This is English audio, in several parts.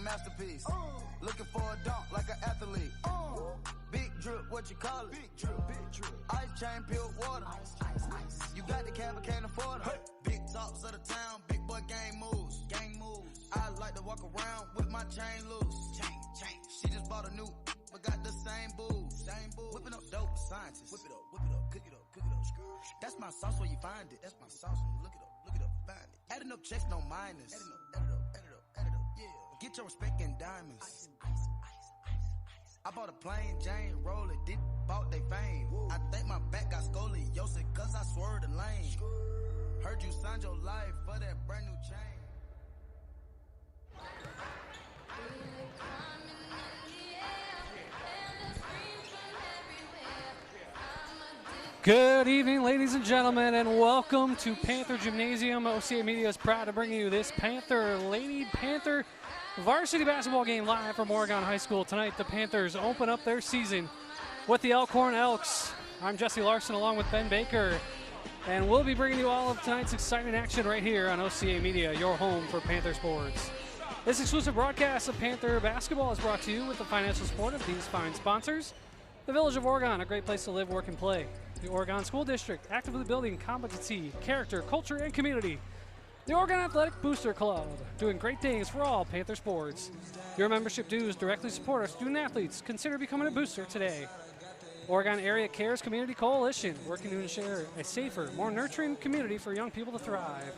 masterpiece. Looking for a dunk like an athlete. Big drip, what you call it? Big drip, big drip. Ice chain, pure water. Ice, ice, ice. You got the cab, but can't afford it. Hey. Big talks of the town, big boy gang moves. Gang moves. I like to walk around with my chain loose. Chain. She just bought a new, but got the same booze. Same booze. Whipping up dope scientists. Whip it up, cook it up. That's my sauce where you find it. That's my sauce when you look it up, find it. Adding up checks, no minus. Add it up, yeah. Get your respect in diamonds. Ice. I bought a plain Jane roller, bought they fame. I think my back got scoliosis cause I swerved the lane. Heard you signed your life for that brand new chain. Good evening, ladies and gentlemen, and welcome to Panther Gymnasium. OCA Media is proud to bring you this Lady Panther varsity basketball game live from Oregon High School. Tonight, the Panthers open up their season with the Elkhorn Elks. I'm Jesse Larson along with Ben Baker, and we'll be bringing you all of tonight's exciting action right here on OCA Media, your home for Panther sports. This exclusive broadcast of Panther basketball is brought to you with the financial support of these fine sponsors. The Village of Oregon, a great place to live, work, and play. The Oregon School District, actively building competency, character, culture, and community. The Oregon Athletic Booster Club, doing great things for all Panther sports. Your membership dues directly support our student athletes. Consider becoming a booster today. Oregon Area Cares Community Coalition, working to ensure a safer, more nurturing community for young people to thrive.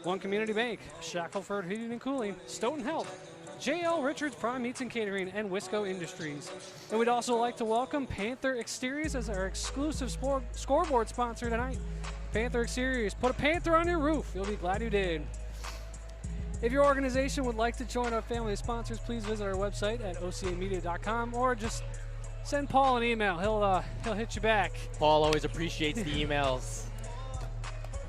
One Community Bank, Shackelford Heating and Cooling, Stoughton Health, J.L. Richards Prime Meats and Catering, and Wisco Industries. And we'd also like to welcome Panther Exteriors as our exclusive scoreboard sponsor tonight. Panther Exteriors, put a Panther on your roof. You'll be glad you did. If your organization would like to join our family of sponsors, please visit our website at ocamedia.com or just send Paul an email. He'll hit you back. Paul always appreciates the emails.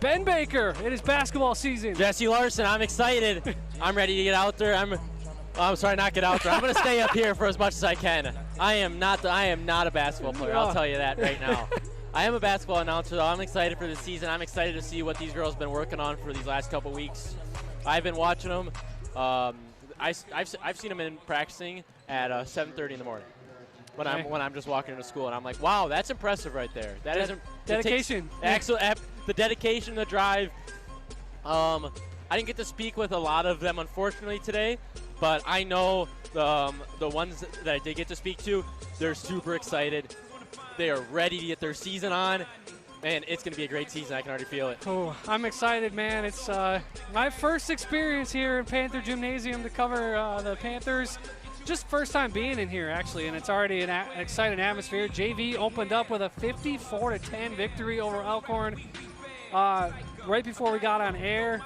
Ben Baker, it is basketball season. Jesse Larson, I'm excited. I'm ready to get out there. I'm going to stay up here for as much as I can. I am not a basketball player. I'll tell you that right now. I am a basketball announcer, though. I'm excited for the season. I'm excited to see what these girls have been working on for these last couple weeks. I've been watching them. I've seen them in practicing at 7:30 in the morning when I'm just walking into school, and I'm like, wow, that's impressive right there. That is dedication. The dedication, the drive. I didn't get to speak with a lot of them, unfortunately, today. But I know the ones that I did get to speak to, they're super excited. They are ready to get their season on, and it's going to be a great season. I can already feel it. Oh, I'm excited, man. It's my first experience here in Panther Gymnasium to cover the Panthers. Just first time being in here, actually, and it's already an exciting atmosphere. JV opened up with a 54-10 victory over Elkhorn right before we got on air.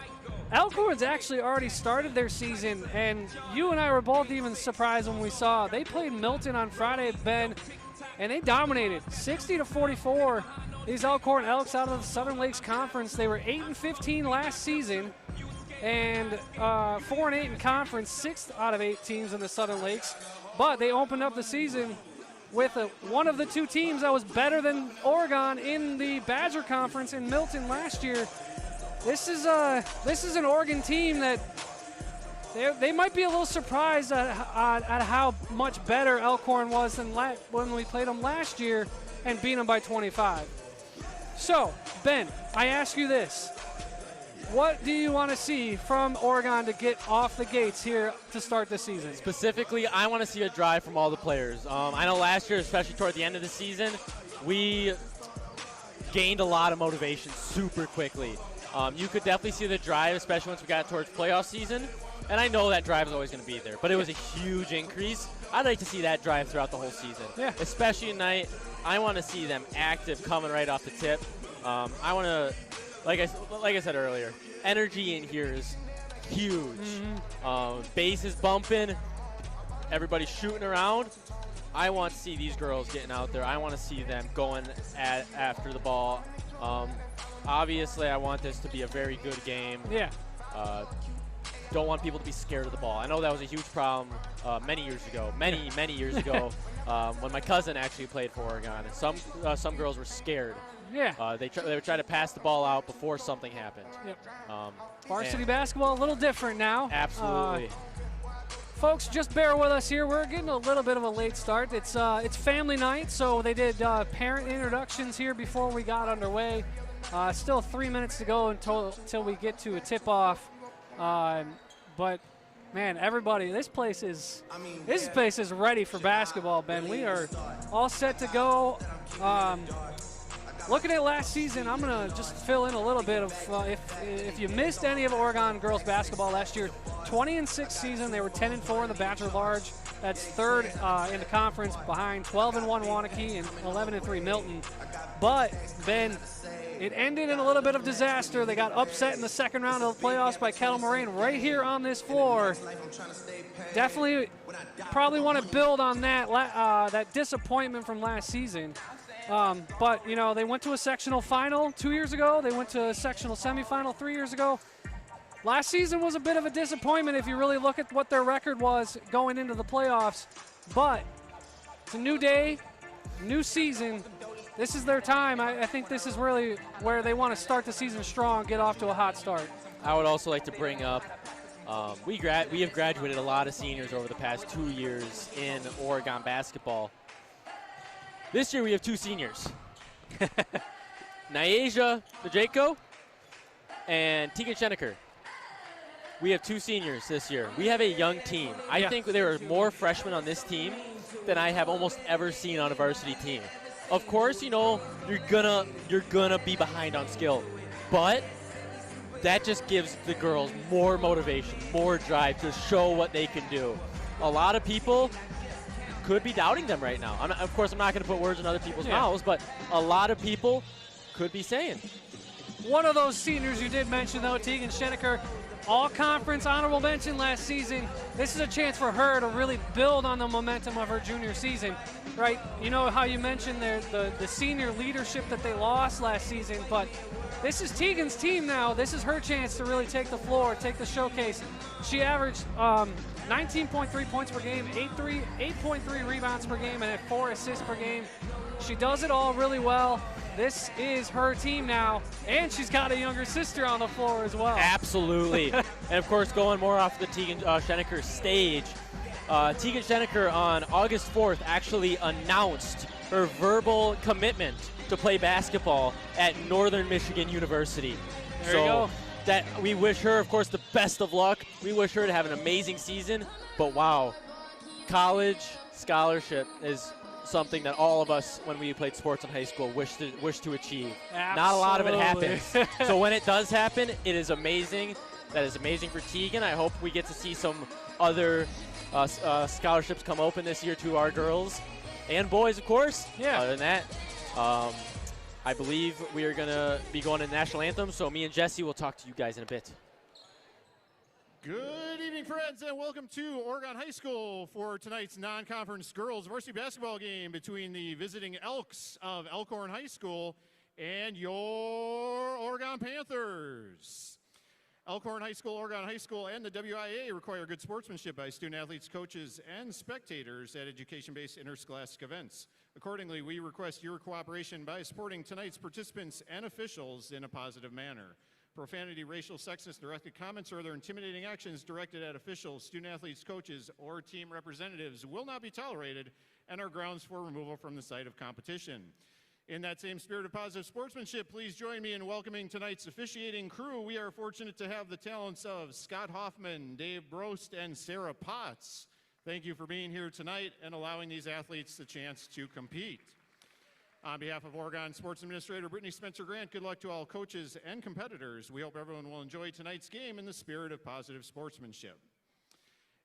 Elkhorn's actually already started their season, and you and I were both even surprised when we saw they played Milton on Friday, Ben, and they dominated 60-44. These Elkhorn Elks out of the Southern Lakes Conference. They were 8-15 last season, and 4-8 in conference, 6 out of 8 teams in the Southern Lakes. But they opened up the season with one of the two teams that was better than Oregon in the Badger Conference in Milton last year. This is an Oregon team that they might be a little surprised at how much better Elkhorn was than when we played them last year and beat them by 25. So, Ben, I ask you this. What do you want to see from Oregon to get off the gates here to start the season? Specifically, I want to see a drive from all the players. I know last year, especially toward the end of the season, we gained a lot of motivation super quickly. You could definitely see the drive, especially once we got towards playoff season. And I know that drive is always going to be there, but it was a huge increase. I'd like to see that drive throughout the whole season. Yeah. Especially tonight, I want to see them active coming right off the tip. I want to, like I said earlier, energy in here is huge. Base is bumping. Everybody's shooting around. I want to see these girls getting out there. I want to see them going after the ball. Obviously, I want this to be a very good game. Yeah. Don't want people to be scared of the ball. I know that was a huge problem many years ago, many years ago, when my cousin actually played for Oregon, and some girls were scared. Yeah. They would try to pass the ball out before something happened. Yep. Varsity basketball a little different now. Absolutely. Folks, just bear with us here. We're getting a little bit of a late start. It's family night, so they did parent introductions here before we got underway. Still 3 minutes to go until we get to a tip-off. But man, everybody, this place is ready for basketball, Ben. We are all set to go. Looking at last season, I'm going to just fill in a little bit of if you missed any of Oregon girls basketball last year, 20-6 season. They were 10-4 in the Bachelor Large. That's third in the conference behind 12-1 Waunakee and 11-3 Milton. But, Ben, it ended in a little bit of disaster. They got upset in the second round of the playoffs by Kettle Moraine right here on this floor. Definitely probably want to build on that disappointment from last season. But, you know, they went to a sectional final 2 years ago. They went to a sectional semifinal 3 years ago. Last season was a bit of a disappointment if you really look at what their record was going into the playoffs. But it's a new day, new season. This is their time. I think this is really where they want to start the season strong, get off to a hot start. I would also like to bring up we have graduated a lot of seniors over the past 2 years in Oregon basketball. This year we have two seniors, Nyasia Najeko and Tegan Schenecker. We have two seniors this year. We have a young team. I think there are more freshmen on this team than I have almost ever seen on a varsity team. Of course, you know, you're gonna be behind on skill, but that just gives the girls more motivation, more drive to show what they can do. A lot of people could be doubting them right now. Of course, I'm not going to put words in other people's mouths, but a lot of people could be saying. One of those seniors you did mention, though, Tegan Schenecker, all-conference honorable mention last season. This is a chance for her to really build on the momentum of her junior season, right? You know how you mentioned the senior leadership that they lost last season, but this is Tegan's team now. This is her chance to really take the floor, take the showcase. She averaged 19.3 points per game, 8.3 rebounds per game, and had 4 assists per game. She does it all really well. This is her team now, and she's got a younger sister on the floor as well. Absolutely. And, of course, going more off the Tegan Schenecker stage, Tegan Schenecker on August 4th actually announced her verbal commitment to play basketball at Northern Michigan University. There you go. That we wish her, of course, the best of luck. We wish her to have an amazing season. But, wow, college scholarship is something that all of us, when we played sports in high school, wish to achieve. Absolutely. Not a lot of it happens. So when it does happen, it is amazing. That is amazing for Tegan. I hope we get to see some other scholarships come open this year to our girls and boys, of course. Yeah. Other than that, I believe we are going to be going to the national anthem, so me and Jesse will talk to you guys in a bit. Good evening, friends, and welcome to Oregon High School for tonight's non-conference girls varsity basketball game between the visiting Elks of Elkhorn High School and your Oregon Panthers. Elkhorn High School, Oregon High School, and the WIA require good sportsmanship by student athletes, coaches, and spectators at education-based interscholastic events. Accordingly, we request your cooperation by supporting tonight's participants and officials in a positive manner. Profanity, racial, sexist, directed comments, or other intimidating actions directed at officials, student athletes, coaches, or team representatives will not be tolerated and are grounds for removal from the site of competition. In that same spirit of positive sportsmanship, please join me in welcoming tonight's officiating crew. We are fortunate to have the talents of Scott Hoffman, Dave Brost, and Sarah Potts. Thank you for being here tonight and allowing these athletes the chance to compete. On behalf of Oregon Sports Administrator Brittany Spencer-Grant, good luck to all coaches and competitors. We hope everyone will enjoy tonight's game in the spirit of positive sportsmanship.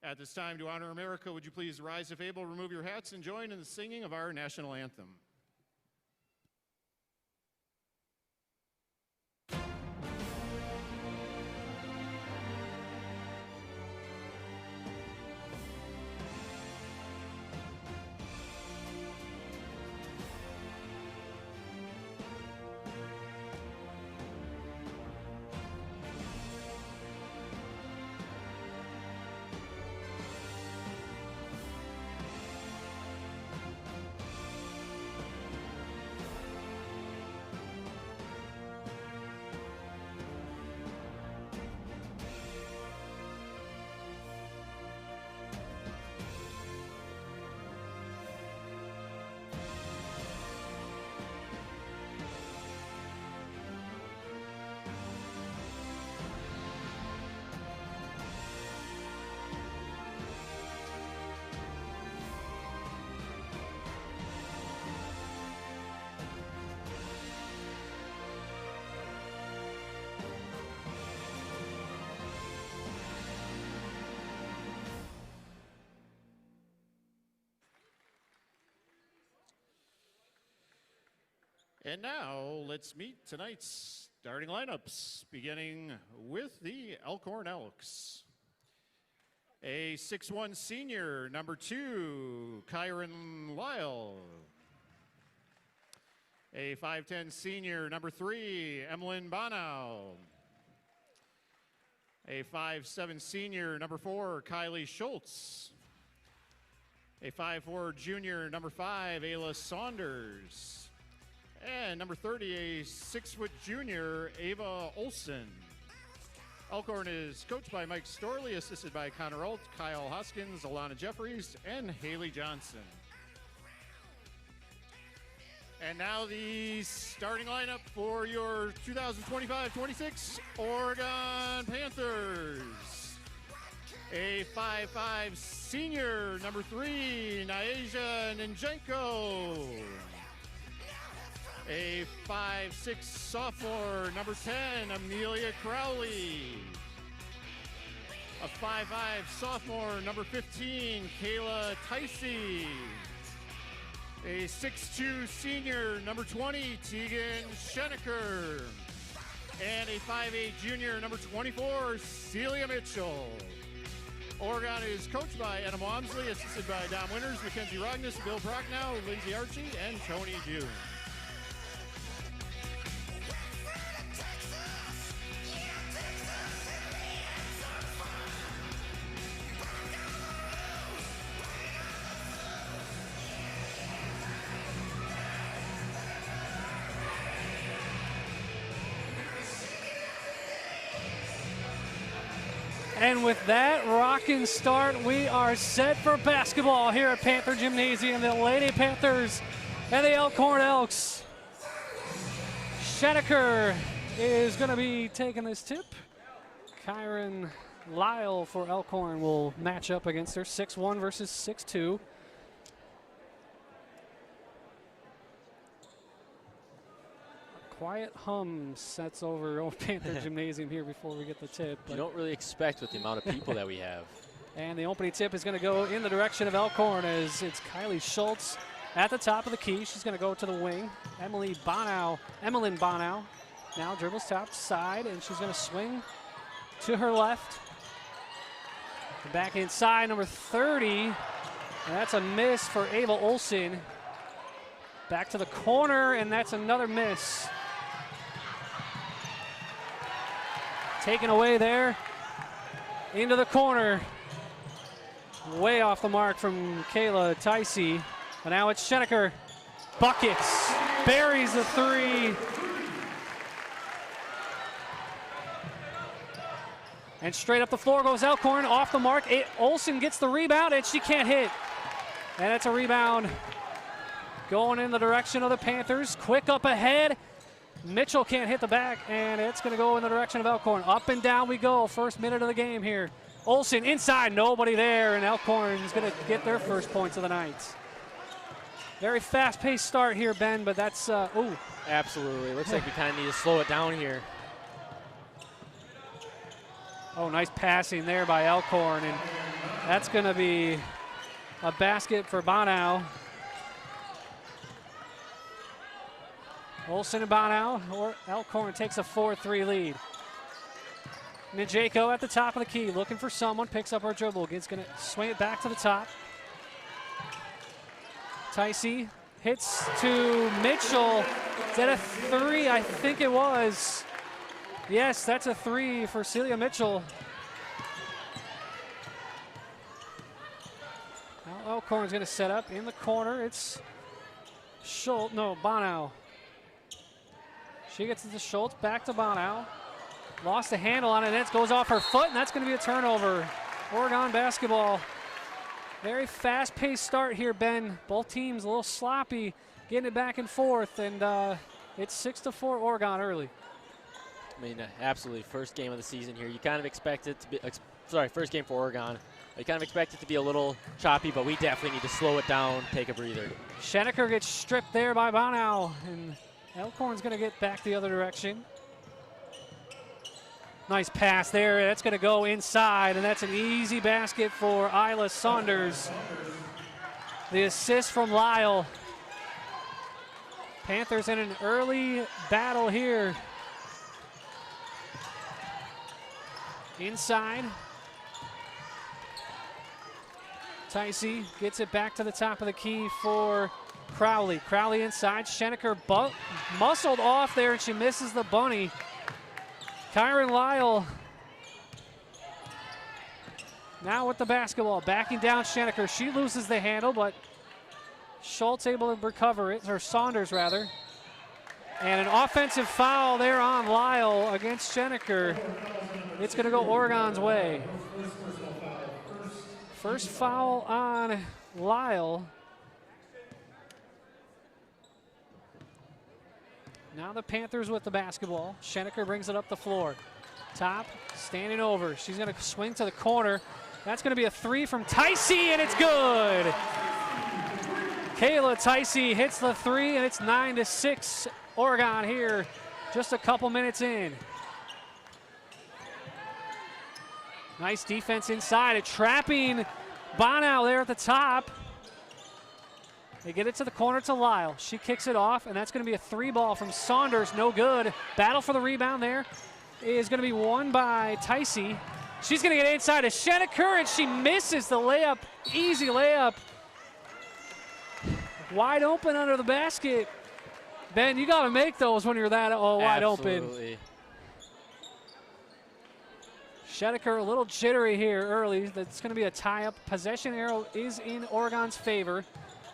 At this time, to honor America, would you please rise if able, remove your hats, and join in the singing of our national anthem. And now let's meet tonight's starting lineups, beginning with the Elkhorn Elks. A 6'1" senior, number 2, Kyron Lyle. A 5'10" senior, number 3, Emlyn Bonau. A 5'7" senior, number 4, Kylie Schultz. A 5'4" junior, number 5, Ayla Saunders. And number 30, a 6-foot junior, Ava Olson. Elkhorn is coached by Mike Storley, assisted by Connor Alt, Kyle Hoskins, Alana Jeffries, and Haley Johnson. And now the starting lineup for your 2025-26 Oregon Panthers. A 5'5" senior, number 3, Nyasia Ninjenko. A 5'6" sophomore, number 10, Amelia Crowley. A 5'5" sophomore, number 15, Kayla Ticey. A 6'2" senior, number 20, Tegan Schenecker. And a 5'8" junior, number 24, Celia Mitchell. Oregon is coached by Anna Walmsley, assisted by Dom Winters, Mackenzie Rognes, Bill Prochnow, Lindsay Archie, and Tony June. And with that rockin' start, we are set for basketball here at Panther Gymnasium. The Lady Panthers and the Elkhorn Elks. Schenecker is going to be taking this tip. Kyron Lyle for Elkhorn will match up against her, 6'1" versus 6'2". Quiet hum sets over Old Panther Gymnasium here before we get the tip. You don't really expect with the amount of people that we have. And the opening tip is going to go in the direction of Elkhorn as it's Kylie Schultz at the top of the key. She's going to go to the wing. Emlyn Bonau now dribbles top side, and she's going to swing to her left. Back inside, number 30. And that's a miss for Ava Olson. Back to the corner, and that's another miss. Taken away there, into the corner. Way off the mark from Kayla Ticey. But now it's Schenecker. Buckets, buries the 3. And straight up the floor goes Elkhorn, off the mark. Olson gets the rebound, and she can't hit. And it's a rebound going in the direction of the Panthers. Quick up ahead. Mitchell can't hit the back, and it's going to go in the direction of Elkhorn. Up and down we go, first minute of the game here. Olson inside, nobody there, and Elkhorn is going to get their first points of the night. Very fast-paced start here, Ben, but that's, ooh. Absolutely, looks like we kind of need to slow it down here. Oh, nice passing there by Elkhorn, and that's going to be a basket for Bonau. Olson and Bonau, or Elkhorn takes a 4-3 lead. Ninjenko at the top of the key, looking for someone, picks up her dribble, is going to swing it back to the top. Ticey hits to Mitchell. Is that a 3? I think it was. Yes, that's a 3 for Celia Mitchell. Now Elkhorn's going to set up in the corner. It's Bonau. She gets it to Schultz, back to Bonau. Lost the handle on it, and it goes off her foot, and that's going to be a turnover. Oregon basketball. Very fast-paced start here, Ben. Both teams a little sloppy, getting it back and forth, and it's 6-4 Oregon early. I mean, absolutely, first game of the season here. You kind of expect it to be, first game for Oregon. You kind of expect it to be a little choppy, but we definitely need to slow it down, take a breather. Schenecker gets stripped there by Bonau, and Elkhorn's going to get back the other direction. Nice pass there. That's going to go inside, and that's an easy basket for Ayla Saunders. The assist from Lyle. Panthers in an early battle here. Inside. Ticey gets it back to the top of the key for Crowley. Crowley inside. Schenecker muscled off there, and she misses the bunny. Kyron Lyle now with the basketball. Backing down Schenecker. She loses the handle, but Schultz able to recover it, or Saunders rather. And an offensive foul there on Lyle against Schenecker. It's going to go Oregon's way. First foul on Lyle. Now the Panthers with the basketball. Schenecker brings it up the floor. Top, standing over. She's going to swing to the corner. That's going to be a three from Ticey, and it's good. Kayla Ticey hits the three, and it's 9-6 Oregon here, just a couple minutes in. Nice defense inside, trapping Bonau there at the top. They get it to the corner to Lyle. She kicks it off, and that's going to be a three ball from Saunders, no good. Battle for the rebound there is going to be won by Ticey. She's going to get inside to Schenecker, and she misses the layup, easy layup. Wide open under the basket. Ben, you got to make those when you're that wide open. Schenecker a little jittery here early. That's going to be a tie-up. Possession arrow is in Oregon's favor.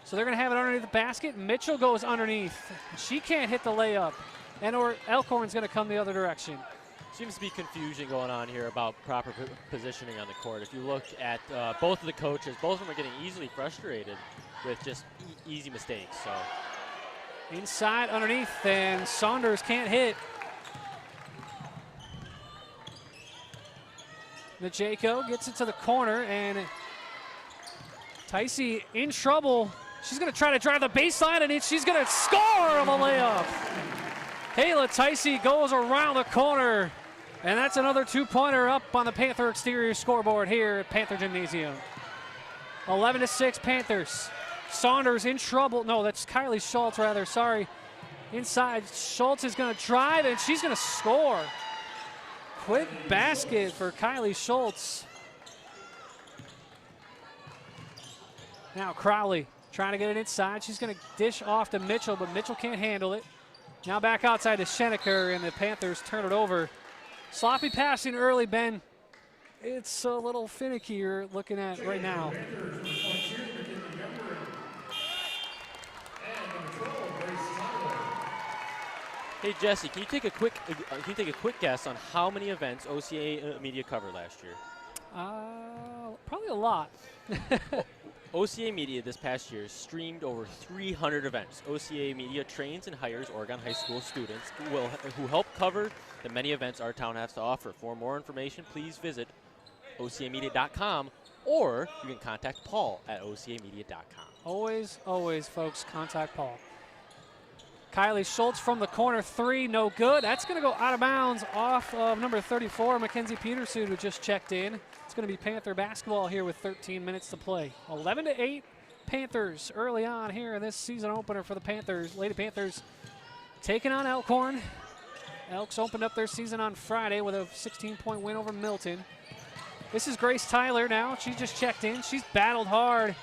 So they're going to have it underneath the basket. Mitchell goes underneath. She can't hit the layup. And Elkhorn's going to come the other direction. Seems to be confusion going on here about proper positioning on the court. If you look at both of the coaches, both of them are getting easily frustrated with just easy mistakes. So inside, underneath, and Saunders can't hit. Najeko gets it to the corner, and Ticey in trouble. She's going to try to drive the baseline, and she's going to score on the layup. Kayla Ticey goes around the corner, and that's another two-pointer up on the Panther exterior scoreboard here at Panther Gymnasium. 11-6 Panthers. Saunders in trouble. No, that's Kylie Schultz, rather. Sorry. Inside, Schultz is going to drive, and she's going to score. Quick basket for Kylie Schultz. Now Crowley trying to get it inside. She's going to dish off to Mitchell, but Mitchell can't handle it. Now back outside to Schenecker, and the Panthers turn it over. Sloppy passing early, Ben. It's a little finicky you're looking at right now. Hey Jesse, can you take a quick guess on how many events OCA Media covered last year? Probably a lot. OCA Media this past year streamed over 300 events. OCA Media trains and hires Oregon High School students who help cover the many events our town has to offer. For more information, please visit ocamedia.com, or you can contact Paul at ocamedia.com. Always, always, folks, contact Paul. Kylie Schultz from the corner three, no good. That's going to go out of bounds off of number 34, Mackenzie Peterson, who just checked in. It's going to be Panther basketball here with 13 minutes to play. 11-8 Panthers early on here in this season opener for the Panthers. Lady Panthers taking on Elkhorn. Elks opened up their season on Friday with a 16-point win over Milton. This is Grace Tyler now. She just checked in. She's battled hard.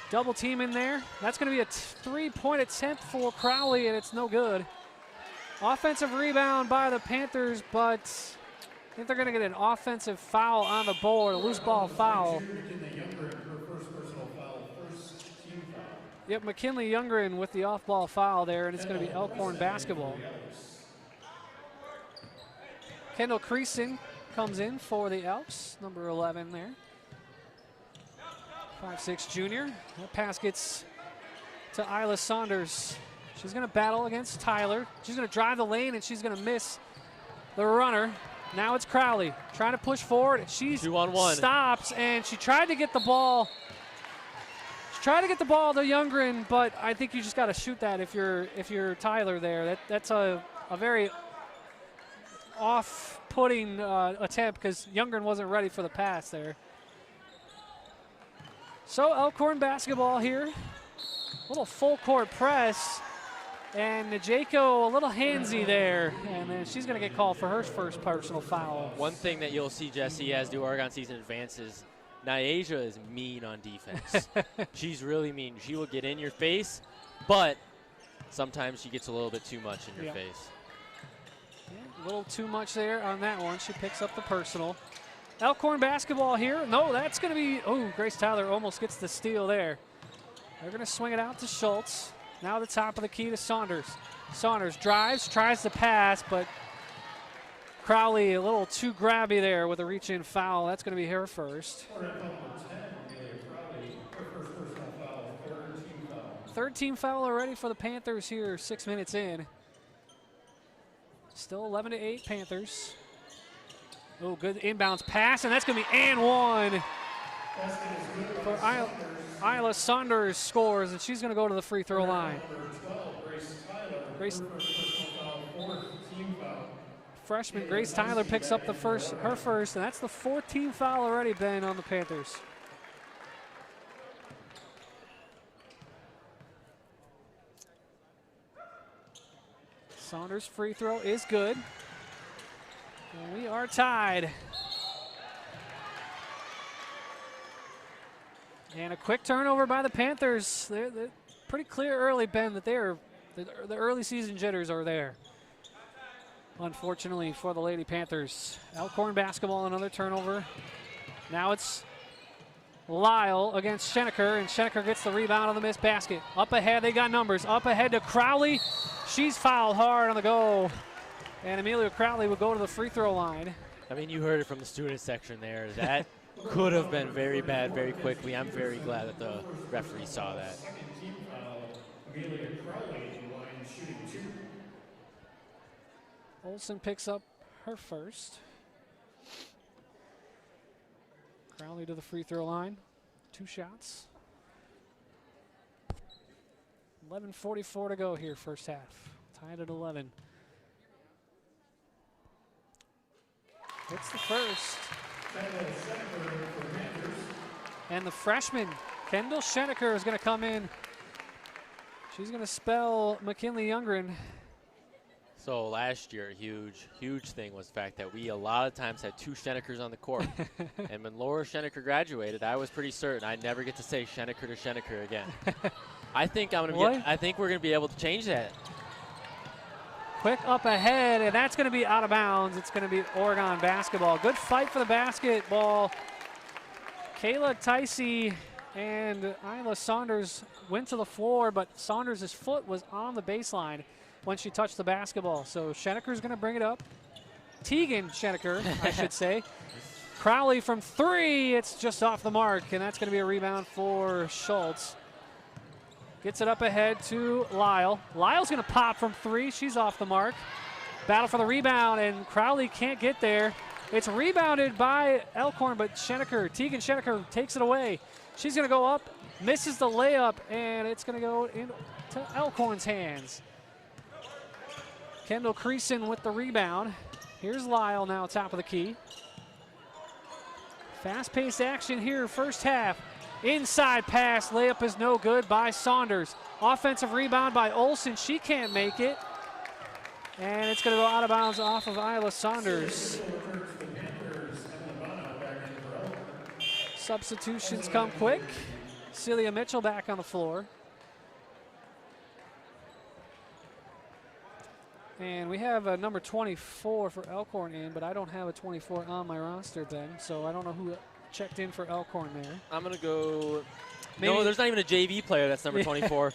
Double team in there. That's going to be a three-point attempt for Crowley, and it's no good. Offensive rebound by the Panthers, but I think they're going to get an offensive foul on the board, a loose ball foul. Yep, McKinley Youngren with the off-ball foul there, and it's going to be Elkhorn basketball. Kendall Creason comes in for the Elks, number 11 there. 5'6" junior. That pass gets to Isla Saunders. She's going to battle against Tyler. She's going to drive the lane, and she's going to miss the runner. Now it's Crowley trying to push forward. She stops, and she tried to get the ball. She tried to get the ball to Youngren, but I think you just got to shoot that if you're Tyler there. That's a very off-putting attempt because Youngren wasn't ready for the pass there. So Elkhorn basketball here. Little full court press. And Najeko a little handsy there, and then she's going to get called for her first personal foul. One thing that you'll see, Jesse, as the Oregon season advances, Nyasia is mean on defense. She's really mean. She will get in your face, but sometimes she gets a little bit too much in your face. Yeah, a little too much there on that one. She picks up the personal. Elkhorn basketball here. No, that's going to be, oh, Grace Tyler almost gets the steal there. They're going to swing it out to Schultz. Now the top of the key to Saunders. Saunders drives, tries to pass, but Crowley a little too grabby there with a reach-in foul. That's going to be her first. 13 foul already for the Panthers here, 6 minutes in. Still 11-8 Panthers. Oh, good inbounds pass, and that's going to be and one. For Isla Saunders scores, and she's going to go to the free throw line. Freshman Grace Tyler picks up her first, and that's the 14th foul already been on the Panthers. Saunders' free throw is good. And we are tied. And a quick turnover by the Panthers. They're pretty clear early, Ben, that the early season jitters are there. Unfortunately for the Lady Panthers. Elkhorn basketball, another turnover. Now it's Lyle against Schenecker, and Schenecker gets the rebound on the missed basket. Up ahead, they got numbers. Up ahead to Crowley. She's fouled hard on the go. And Amelia Crowley will go to the free throw line. I mean, you heard it from the student section there. That could have been very bad very quickly. I'm very glad that the referee saw that. Olsen picks up her first. Crowley to the free throw line. 2 shots. 11:44 to go here, first half. Tied at 11. Hits the first. And the freshman, Kendall Schenecker, is going to come in. She's going to spell McKinley Youngren. So last year, huge thing was the fact that we a lot of times had 2 Scheneckers on the court. And when Laura Schenecker graduated, I was pretty certain I'd never get to say Schenecker to Schenecker again. I think we're going to be able to change that. Quick up ahead, and that's going to be out of bounds. It's going to be Oregon basketball. Good fight for the basketball. Kayla Ticey and Isla Saunders went to the floor, but Saunders' foot was on the baseline when she touched the basketball. So Schenecker's going to bring it up. Tegan Schenecker, I should say. Crowley from 3. It's just off the mark, and that's going to be a rebound for Schultz. Gets it up ahead to Lyle. Lyle's going to pop from 3. She's off the mark. Battle for the rebound, and Crowley can't get there. It's rebounded by Elkhorn, but Tegan Schenecker takes it away. She's going to go up, misses the layup, and it's going to go into Elkhorn's hands. Kendall Creason with the rebound. Here's Lyle now, top of the key. Fast-paced action here, first half. Inside pass, layup is no good by Saunders. Offensive rebound by Olsen, she can't make it. And it's going to go out of bounds off of Isla Saunders. Substitutions come quick. Celia Mitchell back on the floor. And we have a number 24 for Elkhorn in, but I don't have a 24 on my roster, Ben, so I don't know who checked in for Elkhorn there. I'm going to go. No, there's not even a JV player that's number 24.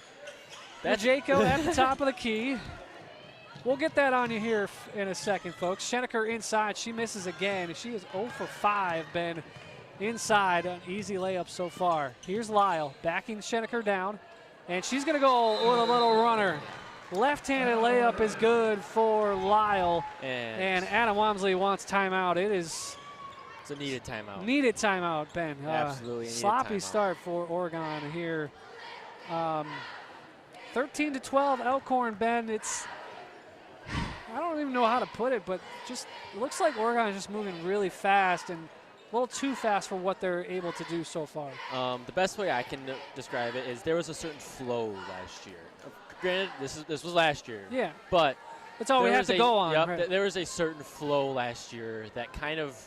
That's Jaco at the top of the key. We'll get that on you here in a second, folks. Schenecker inside. She misses again. She is 0 for 5, Ben, inside. An easy layup so far. Here's Lyle backing Schenecker down, and she's going to go with a little runner. Left-handed layup is good for Lyle, and Adam Wamsley wants timeout. It's a needed timeout. Needed timeout, Ben. Absolutely needed sloppy timeout. start for Oregon here. 13-12 Elkhorn, Ben. I don't even know how to put it, but just it looks like Oregon is just moving really fast, and a little too fast for what they're able to do so far. The best way I can describe it is there was a certain flow last year. Granted, this was last year. Yeah. But that's all we have to go on. Yep, right? There was a certain flow last year that kind of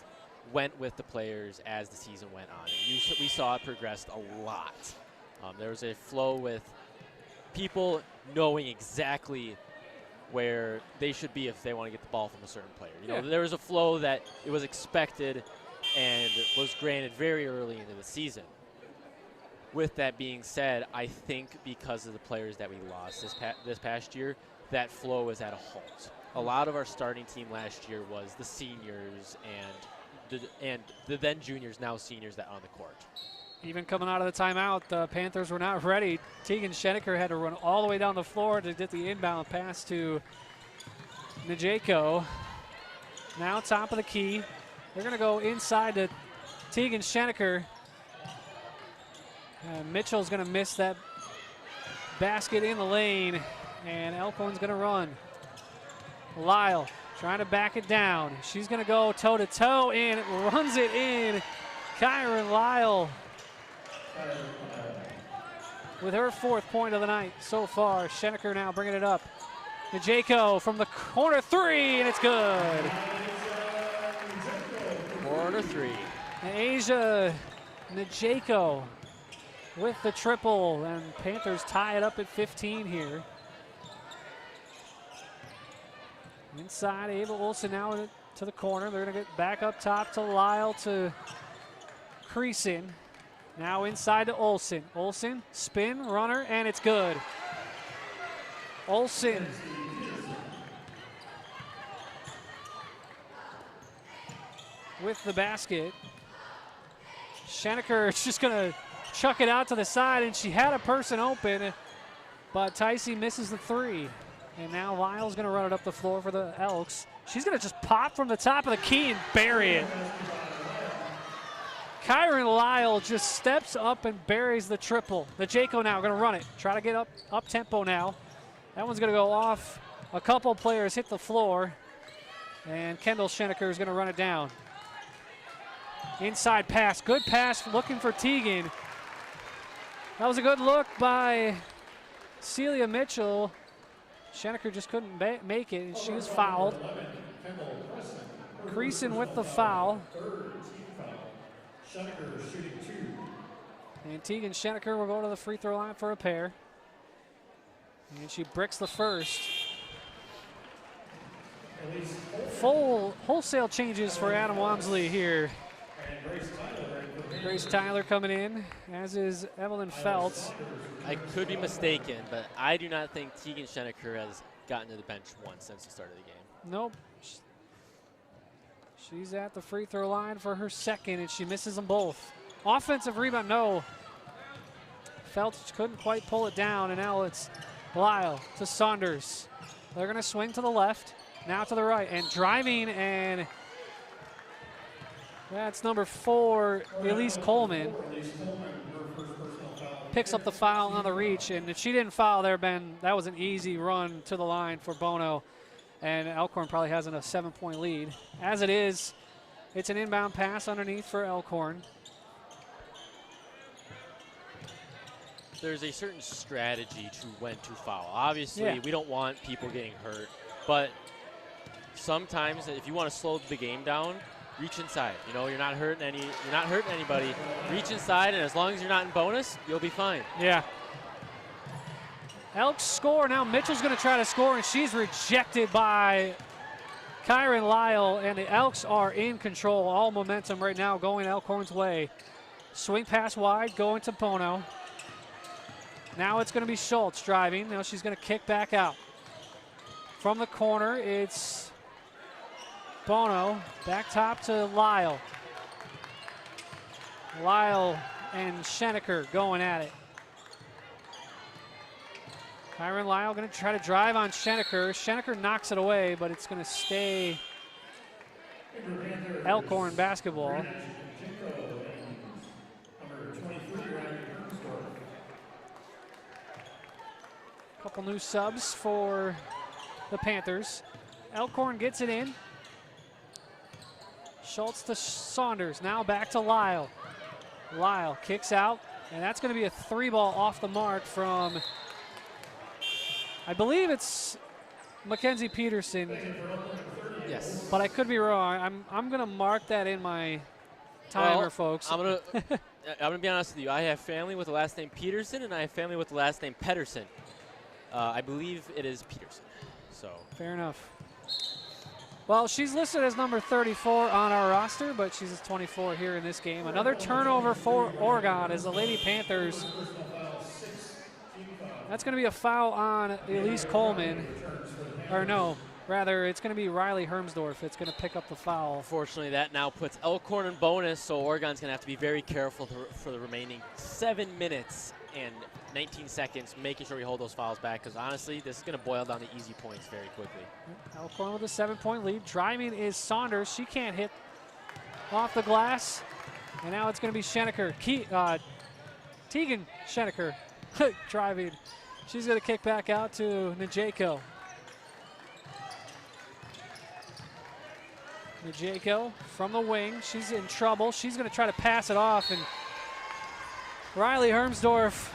went with the players as the season went on. And we saw it progressed a lot. There was a flow with people knowing exactly where they should be if they want to get the ball from a certain player. You know, there was a flow that it was expected and was granted very early into the season. With that being said, I think because of the players that we lost this past year, that flow is at a halt. A lot of our starting team last year was the seniors and the then juniors, now seniors that are on the court. Even coming out of the timeout, the Panthers were not ready. Tegan Schenecker had to run all the way down the floor to get the inbound pass to Najeko. Now top of the key. They're going to go inside to Tegan Schenecker. Mitchell's going to miss that basket in the lane, and Elkhorn's going to run. Lyle trying to back it down. She's going to go toe-to-toe and runs it in. Kyron Lyle with her 4th point of the night so far. Schenecker now bringing it up. Najeko from the corner 3, and it's good. Corner 3. Asia Najeko with the triple, and Panthers tie it up at 15 here. Inside, Ava Olsen now to the corner. They're going to get back up top to Lyle to Creason. Now inside to Olsen. Olsen, spin, runner, and it's good. Olsen. With the basket. Schenecker is just going to chuck it out to the side, and she had a person open, but Ticey misses the 3. And now Lyle's going to run it up the floor for the Elks. She's going to just pop from the top of the key and bury it. Kyron Lyle just steps up and buries the triple. Najeko now going to run it. Try to get up tempo now. That one's going to go off. A couple players hit the floor. And Kendall Schenecker is going to run it down. Inside pass. Good pass looking for Tegan. That was a good look by Celia Mitchell. Schenecker just couldn't make it, and she was fouled. Creason with the foul. And Tegan Schenecker will go to the free throw line for a pair. And she bricks the first. Full wholesale changes for Adam Wamsley here. Grace Tyler coming in, as is Evelyn Feltz. I could be mistaken, but I do not think Tegan Schenecker has gotten to the bench once since the start of the game. Nope. She's at the free throw line for her 2nd, and she misses them both. Offensive rebound, no. Feltz couldn't quite pull it down, and now it's Lyle to Saunders. They're going to swing to the left, now to the right, and driving, and that's number 4, Elise Coleman. Picks up the foul on the reach, and if she didn't foul there, Ben, that was an easy run to the line for Bono, and Elkhorn probably has a 7-point lead. As it is, it's an inbound pass underneath for Elkhorn. There's a certain strategy to when to foul. Obviously, we don't want people getting hurt, but sometimes if you want to slow the game down, reach inside. You know, you're not hurting anybody. Reach inside, and as long as you're not in bonus, you'll be fine. Yeah. Elks score. Now Mitchell's going to try to score, and she's rejected by Kyron Lyle, and the Elks are in control. All momentum right now going Elkhorn's way. Swing pass wide, going to Bono. Now it's going to be Schultz driving. Now she's going to kick back out. From the corner, it's Bono, back top to Lyle. Lyle and Schenecker going at it. Kyron Lyle going to try to drive on Schenecker. Schenecker knocks it away, but it's going to stay Elkhorn basketball. Couple new subs for the Panthers. Elkhorn gets it in. Schultz to Saunders. Now back to Lyle. Lyle kicks out, and that's going to be a 3-ball off the mark from, I believe it's Mackenzie Peterson. Yes. But I could be wrong. I'm going to mark that in my timer, folks. I'm gonna be honest with you. I have family with the last name Peterson, and I have family with the last name Pedersen. I believe it is Peterson. So fair enough. Well, she's listed as number 34 on our roster, but she's 24 here in this game. Another turnover for Oregon as the Lady Panthers. That's going to be a foul on Elise Coleman. Or no, rather, it's going to be Riley Hermsdorf that's going to pick up the foul. Unfortunately, that now puts Elkhorn in bonus, so Oregon's going to have to be very careful for the remaining 7 minutes and 19 seconds, making sure we hold those fouls back, because honestly, this is going to boil down to easy points very quickly. Elkhorn with a 7-point lead. Driving is Saunders. She can't hit off the glass. And now it's going to be Schenecker. Tegan Schenecker driving. She's going to kick back out to Najeko. Najeko from the wing. She's in trouble. She's going to try to pass it off, and Riley Hermsdorf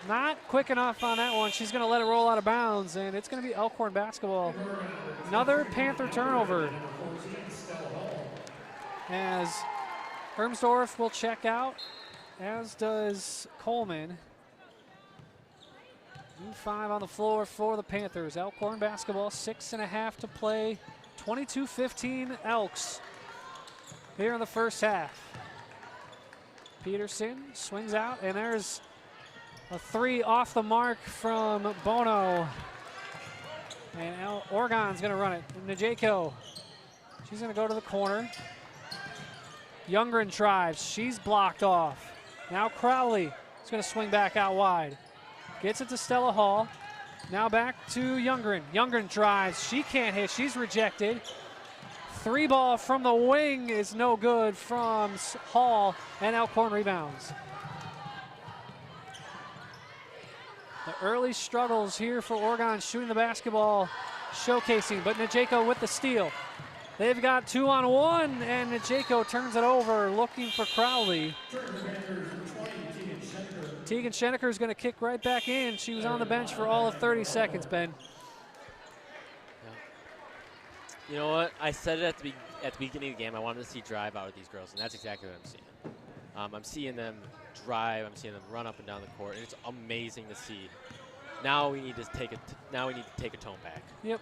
not quick enough on that one. She's going to let it roll out of bounds, and it's going to be Elkhorn basketball. Another Panther turnover as Hermsdorf will check out, as does Coleman. 5 on the floor for the Panthers. Elkhorn basketball, 6.5 to play. 22-15 Elks here in the first half. Peterson swings out, and there's a 3 off the mark from Bono. And Oregon's going to run it. Najeko, she's going to go to the corner. Youngren drives. She's blocked off. Now Crowley is going to swing back out wide. Gets it to Stella Hall. Now back to Youngren. Youngren drives. She can't hit. She's rejected. 3-ball from the wing is no good from Hall, and Elkhorn rebounds. The early struggles here for Oregon shooting the basketball, showcasing, but Najeko with the steal. They've got 2-on-1, and Najeko turns it over, looking for Crowley. Tegan Schenecker is going to kick right back in. She was on the bench for all of 30 seconds, Ben. You know what? I said it at the beginning of the game. I wanted to see drive out of these girls, and that's exactly what I'm seeing. I'm seeing them drive. I'm seeing them run up and down the court, and it's amazing to see. Now we need to take a tone back. Yep.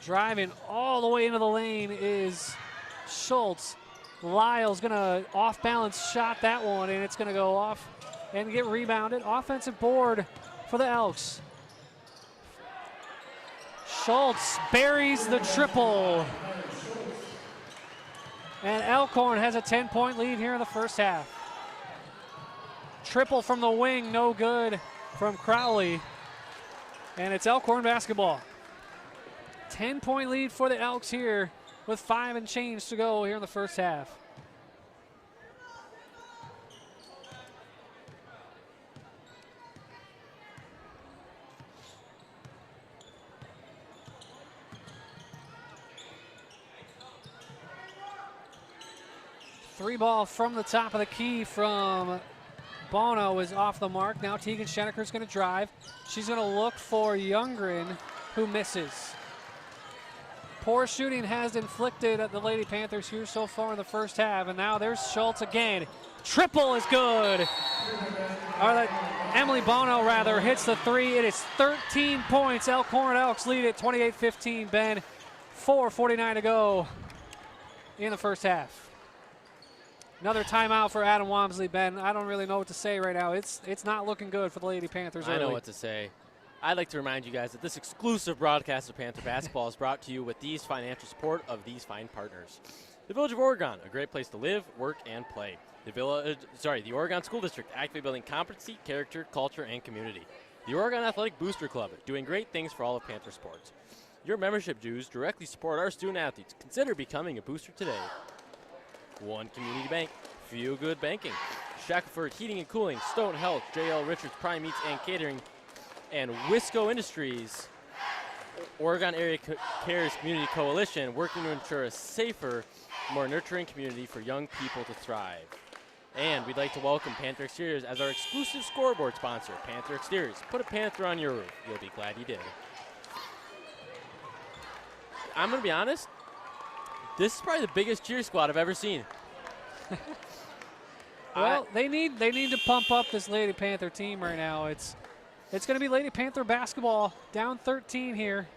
Driving all the way into the lane is Schultz. Lyle's going to off-balance shot that one, and it's going to go off and get rebounded. Offensive board for the Elks. Schultz buries the triple. And Elkhorn has a 10-point lead here in the first half. Triple from the wing, no good from Crowley. And it's Elkhorn basketball. 10-point lead for the Elks here with 5 and change to go here in the first half. Three ball from the top of the key from Bono is off the mark. Now Tegan Schenecker is going to drive. She's going to look for Youngren, who misses. Poor shooting has inflicted at the Lady Panthers here so far in the first half, and now there's Schultz again. Triple is good. Emily Bono, rather, hits the 3. It is 13 points. Elkhorn Elks lead at 28-15, Ben. 4:49 to go in the first half. Another timeout for Adam Wamsley, Ben. I don't really know what to say right now. It's not looking good for the Lady Panthers early. I know what to say. I'd like to remind you guys that this exclusive broadcast of Panther basketball is brought to you with these financial support of these fine partners. The Village of Oregon, a great place to live, work, and play. The Oregon School District, actively building competency, character, culture, and community. The Oregon Athletic Booster Club, doing great things for all of Panther sports. Your membership dues directly support our student athletes. Consider becoming a booster today. One Community Bank, Feel Good Banking, Shackelford Heating and Cooling, Stone Health, JL Richards Prime Meats and Catering, and Wisco Industries. Oregon Area Cares Community Coalition, working to ensure a safer, more nurturing community for young people to thrive. And we'd like to welcome Panther Exteriors as our exclusive scoreboard sponsor. Panther Exteriors. Put a Panther on your roof. You'll be glad you did. I'm going to be honest. This is probably the biggest cheer squad I've ever seen. Well, they need to pump up this Lady Panther team right now. It's going to be Lady Panther basketball down 13 here.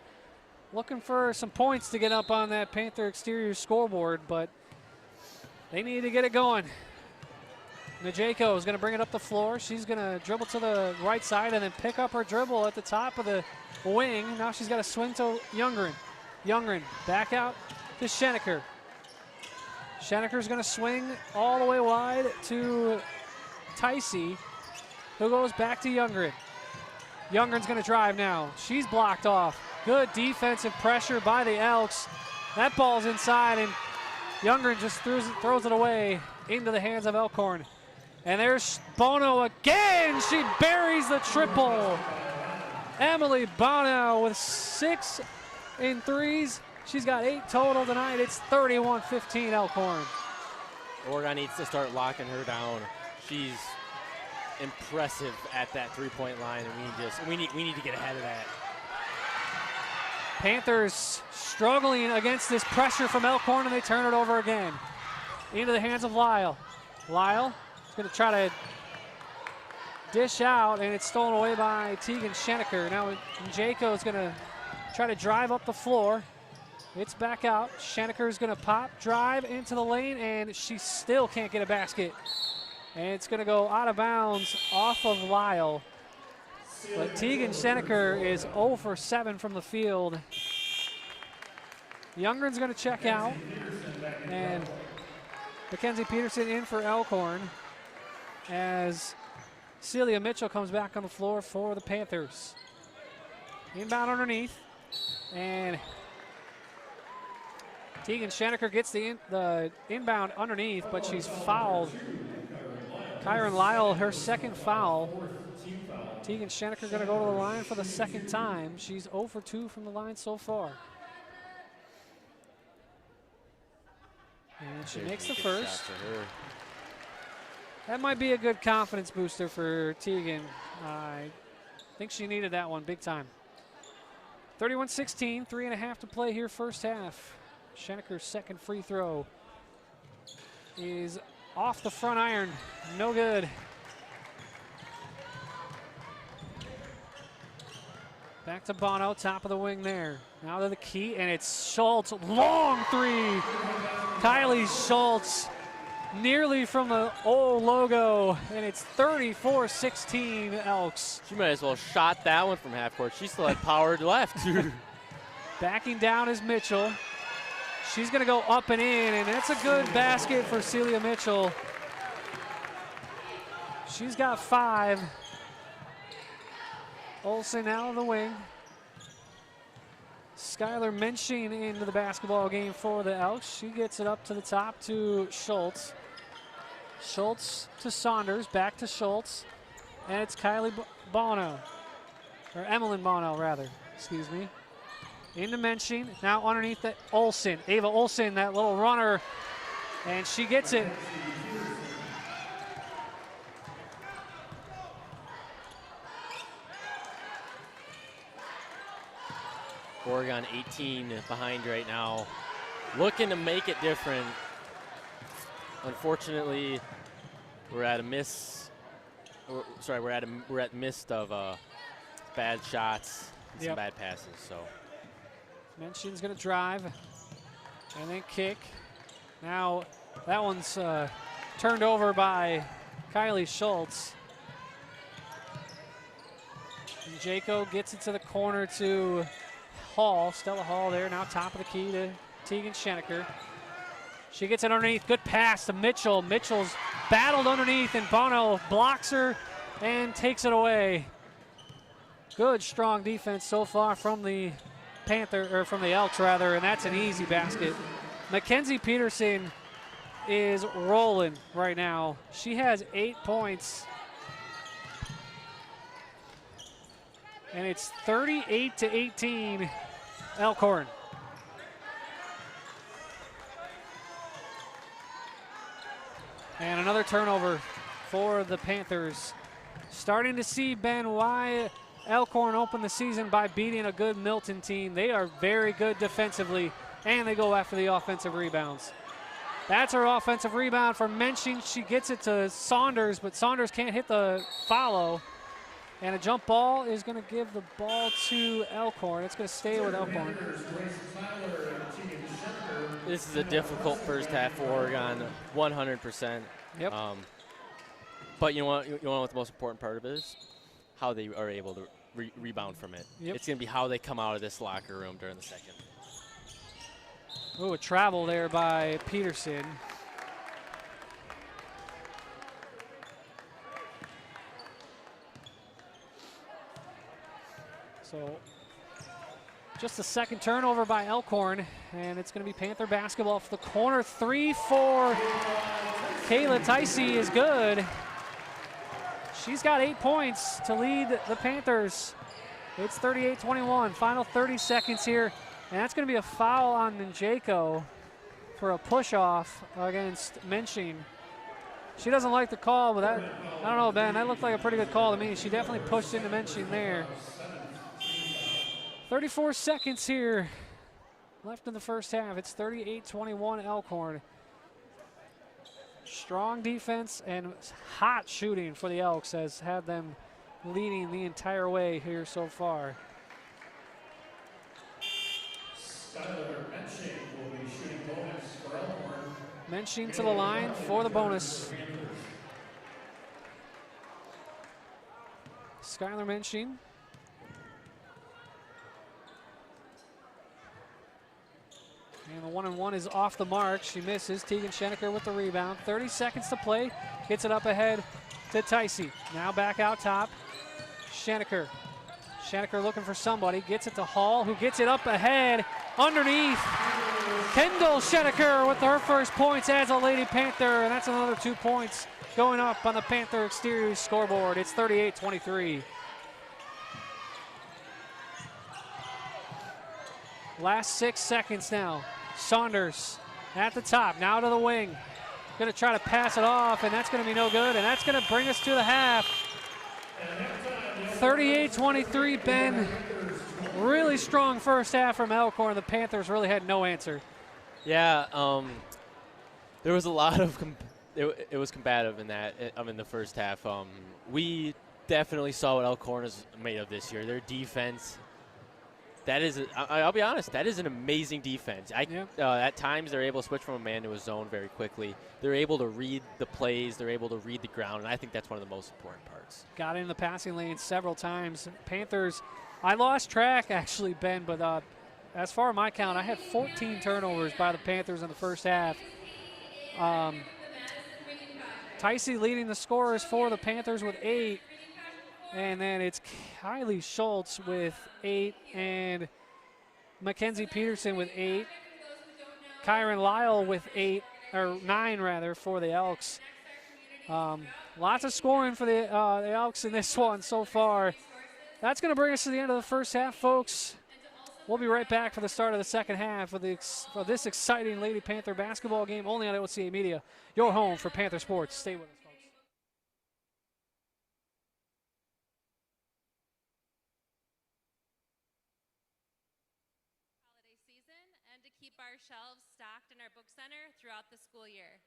Looking for some points to get up on that Panther Exterior scoreboard, but they need to get it going. Najeko is going to bring it up the floor. She's going to dribble to the right side and then pick up her dribble at the top of the wing. Now she's got to swing to Youngren. Youngren back out to Schenecker. Schenecker's going to swing all the way wide to Ticey, who goes back to Youngren. Youngren's going to drive now. She's blocked off. Good defensive pressure by the Elks. That ball's inside, and Youngren just throws it away into the hands of Elkhorn. And there's Bono again. She buries the triple. Emily Bono with 6 in threes. She's got 8 total tonight. It's 31-15 Elkhorn. Oregon needs to start locking her down. She's impressive at that three-point line, and we need to get ahead of that. Panthers struggling against this pressure from Elkhorn, and they turn it over again. Into the hands of Lyle. Lyle is going to try to dish out, and it's stolen away by Tegan Schenecker. Now Njako is going to try to drive up the floor. It's back out. Schenecker is going to pop, drive into the lane, and she still can't get a basket. And it's going to go out of bounds off of Lyle. But Tegan Schenecker is 0 for 7 from the field. Youngren's going to check out. And Mackenzie Peterson in for Elkhorn as Celia Mitchell comes back on the floor for the Panthers. Inbound underneath. And Tegan Schenecker gets the inbound underneath, but she's fouled. Kyron Lyle, her second foul. Tegan Schenecker going to go to the line for the second time. She's 0 for 2 from the line so far. And she makes the first. That might be a good confidence booster for Tegan. I think she needed that one big time. 31-16, 3.5 to play here first half. Schenecker's second free throw is off the front iron. No good. Back to Bono, top of the wing there. Now to the key, and it's Schultz. Long three. Kylie Schultz nearly from the old logo, and it's 34-16 Elks. She might as well shot that one from half court. She still had power left. Backing down is Mitchell. She's going to go up and in, and that's a good basket for Celia Mitchell. She's got 5. Olsen out of the wing. Skylar Menching into the basketball game for the Elks. She gets it up to the top to Schultz. Schultz to Saunders, back to Schultz. And it's Kylie Bono, or Emmeline Bono rather, excuse me. Into Menching, now underneath that Olsen. Ava Olsen, that little runner, and she gets it. Oregon 18 behind right now, looking to make it different. Unfortunately, we're at mist of bad shots, and some bad passes. So Menching's going to drive and then kick. Now that one's turned over by Kylie Schultz. And Jaco gets it to the corner to Hall, Stella Hall there, now top of the key to Tegan Schenecker. She gets it underneath, good pass to Mitchell. Mitchell's battled underneath and Bono blocks her and takes it away. Good, strong defense so far from the Elks rather, and that's an easy basket. Mackenzie Peterson is rolling right now. She has 8 points. And it's 38-18 Elkhorn. And another turnover for the Panthers. Starting to see, Ben, why Elkhorn opened the season by beating a good Milton team. They are very good defensively, and they go after the offensive rebounds. That's her offensive rebound for Menching. She gets it to Saunders, but Saunders can't hit the follow. And a jump ball is going to give the ball to Elkhorn. It's going to stay with Elkhorn. This is a difficult first half for Oregon, 100%. Yep. But you know what the most important part of it is? How they are able to rebound from it. Yep. It's going to be how they come out of this locker room during the second. Oh, a travel there by Peterson. So just the second turnover by Elkhorn, and it's going to be Panther basketball for the corner. 3 for Kayla Ticey is good. She's got 8 points to lead the Panthers. It's 38-21, final 30 seconds here. And that's going to be a foul on Njeko for a push-off against Menching. She doesn't like the call, but that, I don't know, Ben, that looked like a pretty good call to me. She definitely pushed into Menching there. 34 seconds here left in the first half. It's 38-21 Elkhorn. Strong defense and hot shooting for the Elks has had them leading the entire way here so far. Menching to the line for the bonus. Skylar Menching. And the 1-and-1 is off the mark. She misses. Tegan Schenecker with the rebound. 30 seconds to play. Gets it up ahead to Ticey. Now back out top. Schenecker. Schenecker looking for somebody. Gets it to Hall, who gets it up ahead. Underneath. Kendall Schenecker with her first points as a Lady Panther, and that's another 2 points going up on the Panther exterior scoreboard. It's 38-23. Last 6 seconds now. Saunders at the top, now to the wing. Going to try to pass it off, and that's going to be no good, and that's going to bring us to the half. 38-23, Ben. Really strong first half from Elkhorn. The Panthers really had no answer. Yeah, there was a lot of it was combative in that in the first half. We definitely saw what Elkhorn is made of this year. Their defense. That is, I'll be honest, that is an amazing defense. At times, they're able to switch from a man to a zone very quickly. They're able to read the plays. They're able to read the ground, and I think that's one of the most important parts. Got in the passing lane several times. Panthers, I lost track, actually, Ben, but as far as my count, I had 14 turnovers by the Panthers in the first half. Ticey leading the scorers for the Panthers with 8. And then it's Kylie Schultz with 8 and Mackenzie Peterson with 8. Kyron Lyle with 9 rather, for the Elks. Lots of scoring for the Elks in this one so far. That's going to bring us to the end of the first half, folks. We'll be right back for the start of the second half of this exciting Lady Panther basketball game only on OCA Media, your home for Panther sports. Stay with us. Our shelves stocked in our book center throughout the school year.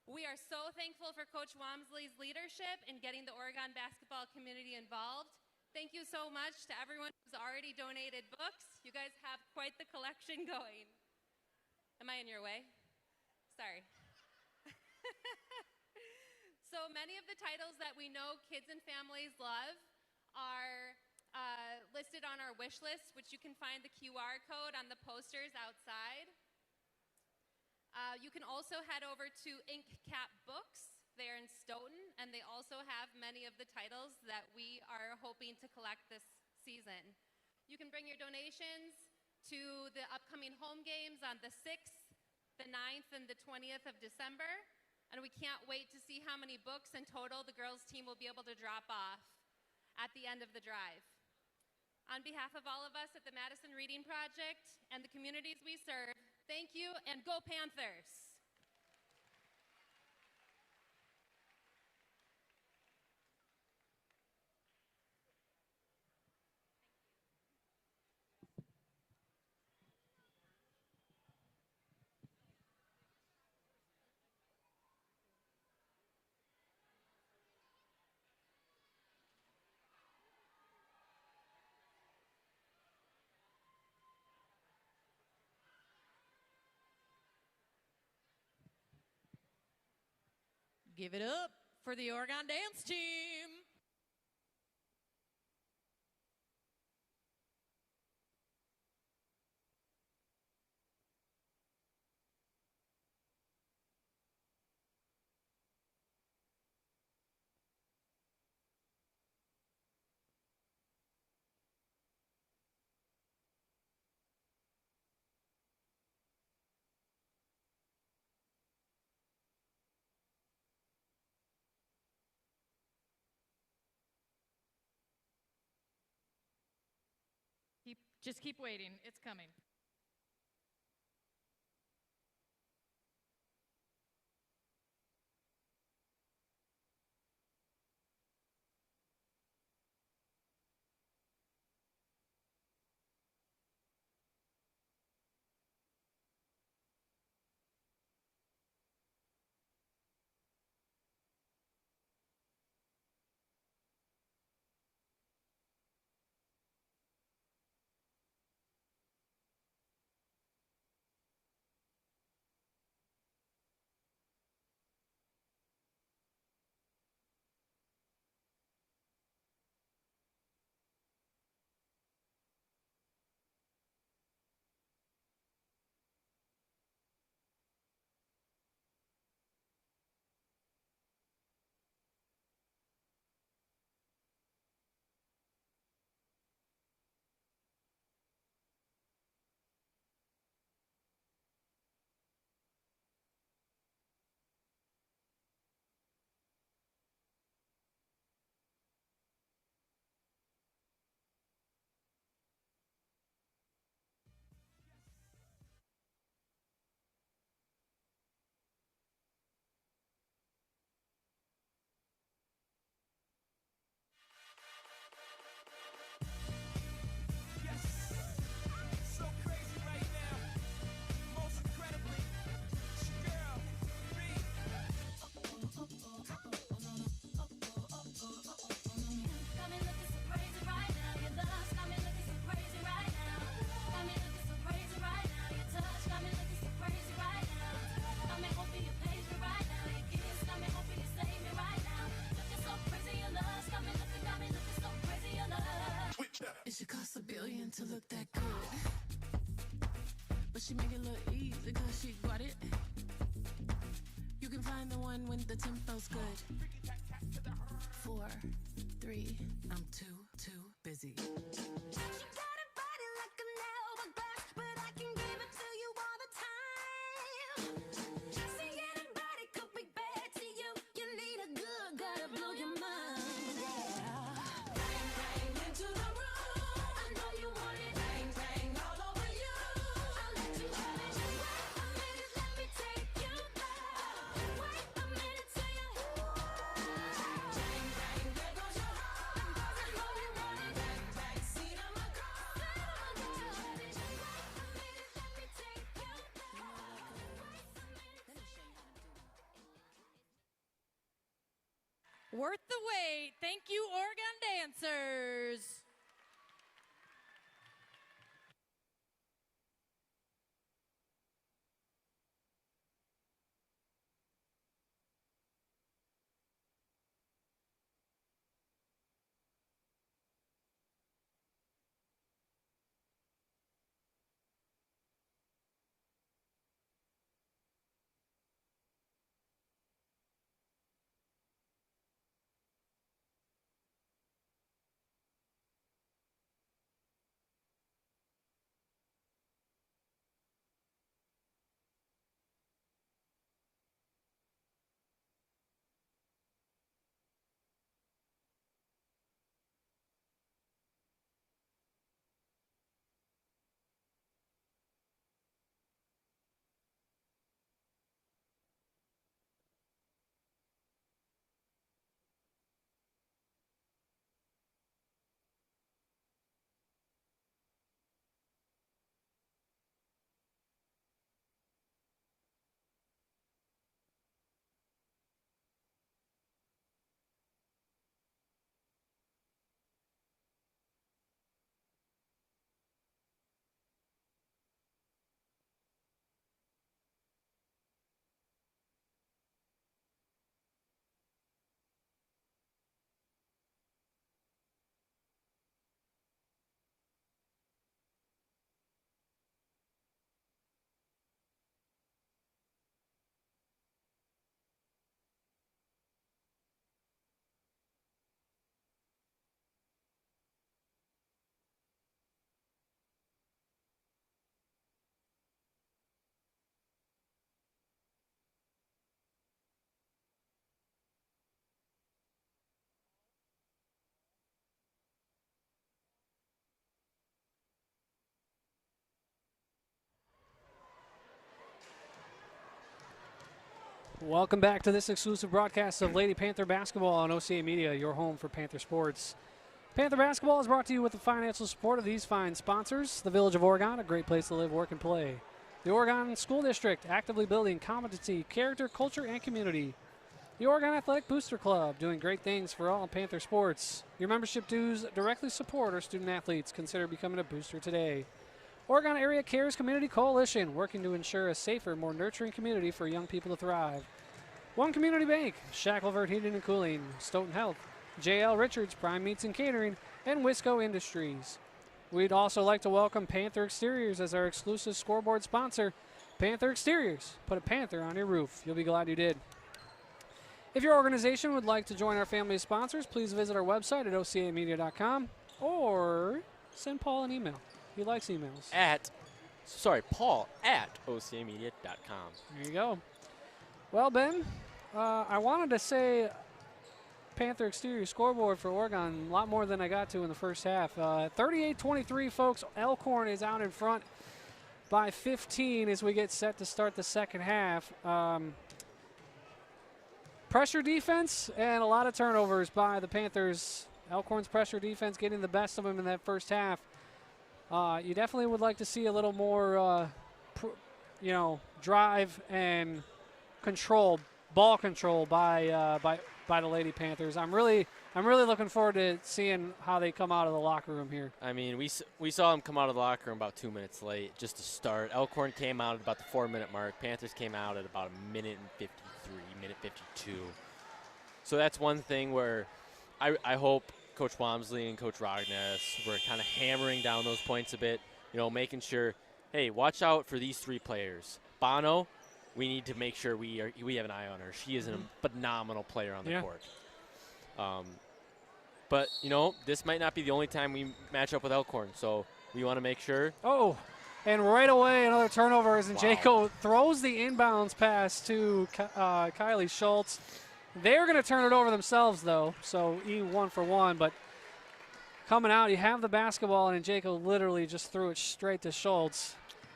We are so thankful for Coach Wamsley's leadership in getting the Oregon basketball community involved. Thank you so much to everyone who's already donated books. You guys have quite the collection going. Am I in your way? Sorry. So many of the titles that we know kids and families love are listed on our wish list, which you can find the QR code on the posters outside. You can also head over to Ink Cap Books. They're in Stoughton, and they also have many of the titles that we are hoping to collect this season. You can bring your donations to the upcoming home games on the 6th, the 9th, and the 20th of December, and we can't wait to see how many books in total the girls' team will be able to drop off at the end of the drive. On behalf of all of us at the Madison Reading Project and the communities we serve, thank you and go Panthers! Give it up for the Oregon dance team. Just keep waiting. It's coming. It should cost $1 billion to look that good, but she make it look easy cause she got it. You can find the one when the tempo's good. 4, 3, I'm too busy. Worth the wait. Thank you, Oregon dancers. Welcome back to this exclusive broadcast of Lady Panther basketball on OCA Media, your home for Panther sports. Panther basketball is brought to you with the financial support of these fine sponsors. The Village of Oregon, a great place to live, work, and play. The Oregon School District, actively building competency, character, culture, and community. The Oregon Athletic Booster Club, doing great things for all Panther sports. Your membership dues directly support our student athletes. Consider becoming a booster today. Oregon Area Cares Community Coalition, working to ensure a safer, more nurturing community for young people to thrive. One Community Bank, Shackleford Heating and Cooling, Stoughton Health, J.L. Richards Prime Meats and Catering, and Wisco Industries. We'd also like to welcome Panther Exteriors as our exclusive scoreboard sponsor. Panther Exteriors, put a Panther on your roof. You'll be glad you did. If your organization would like to join our family of sponsors, please visit our website at ocamedia.com or send Paul an email. He likes emails. Paul at ocamedia.com. There you go. Well, Ben, I wanted to say Panther Exterior scoreboard for Oregon a lot more than I got to in the first half. 38-23, folks. Elkhorn is out in front by 15 as we get set to start the second half. Pressure defense and a lot of turnovers by the Panthers. Elkhorn's pressure defense getting the best of them in that first half. You definitely would like to see a little more, drive and ball control by the Lady Panthers. I'm really looking forward to seeing how they come out of the locker room here. I mean, we saw them come out of the locker room about 2 minutes late just to start. Elkhorn came out at about the 4-minute mark. Panthers came out at about a minute and 53, minute 52. So that's one thing where I hope Coach Walmsley and Coach Rogness were kind of hammering down those points a bit, making sure, hey, watch out for these three players. Bono, we need to make sure we have an eye on her. She is a phenomenal player on the court. But, this might not be the only time we match up with Elkhorn, so we want to make sure. Oh, and right away another turnover as Njeko throws the inbounds pass to Kylie Schultz. They're going to turn it over themselves, though, so E1 for 1. But coming out, you have the basketball, and Njeko literally just threw it straight to Schultz.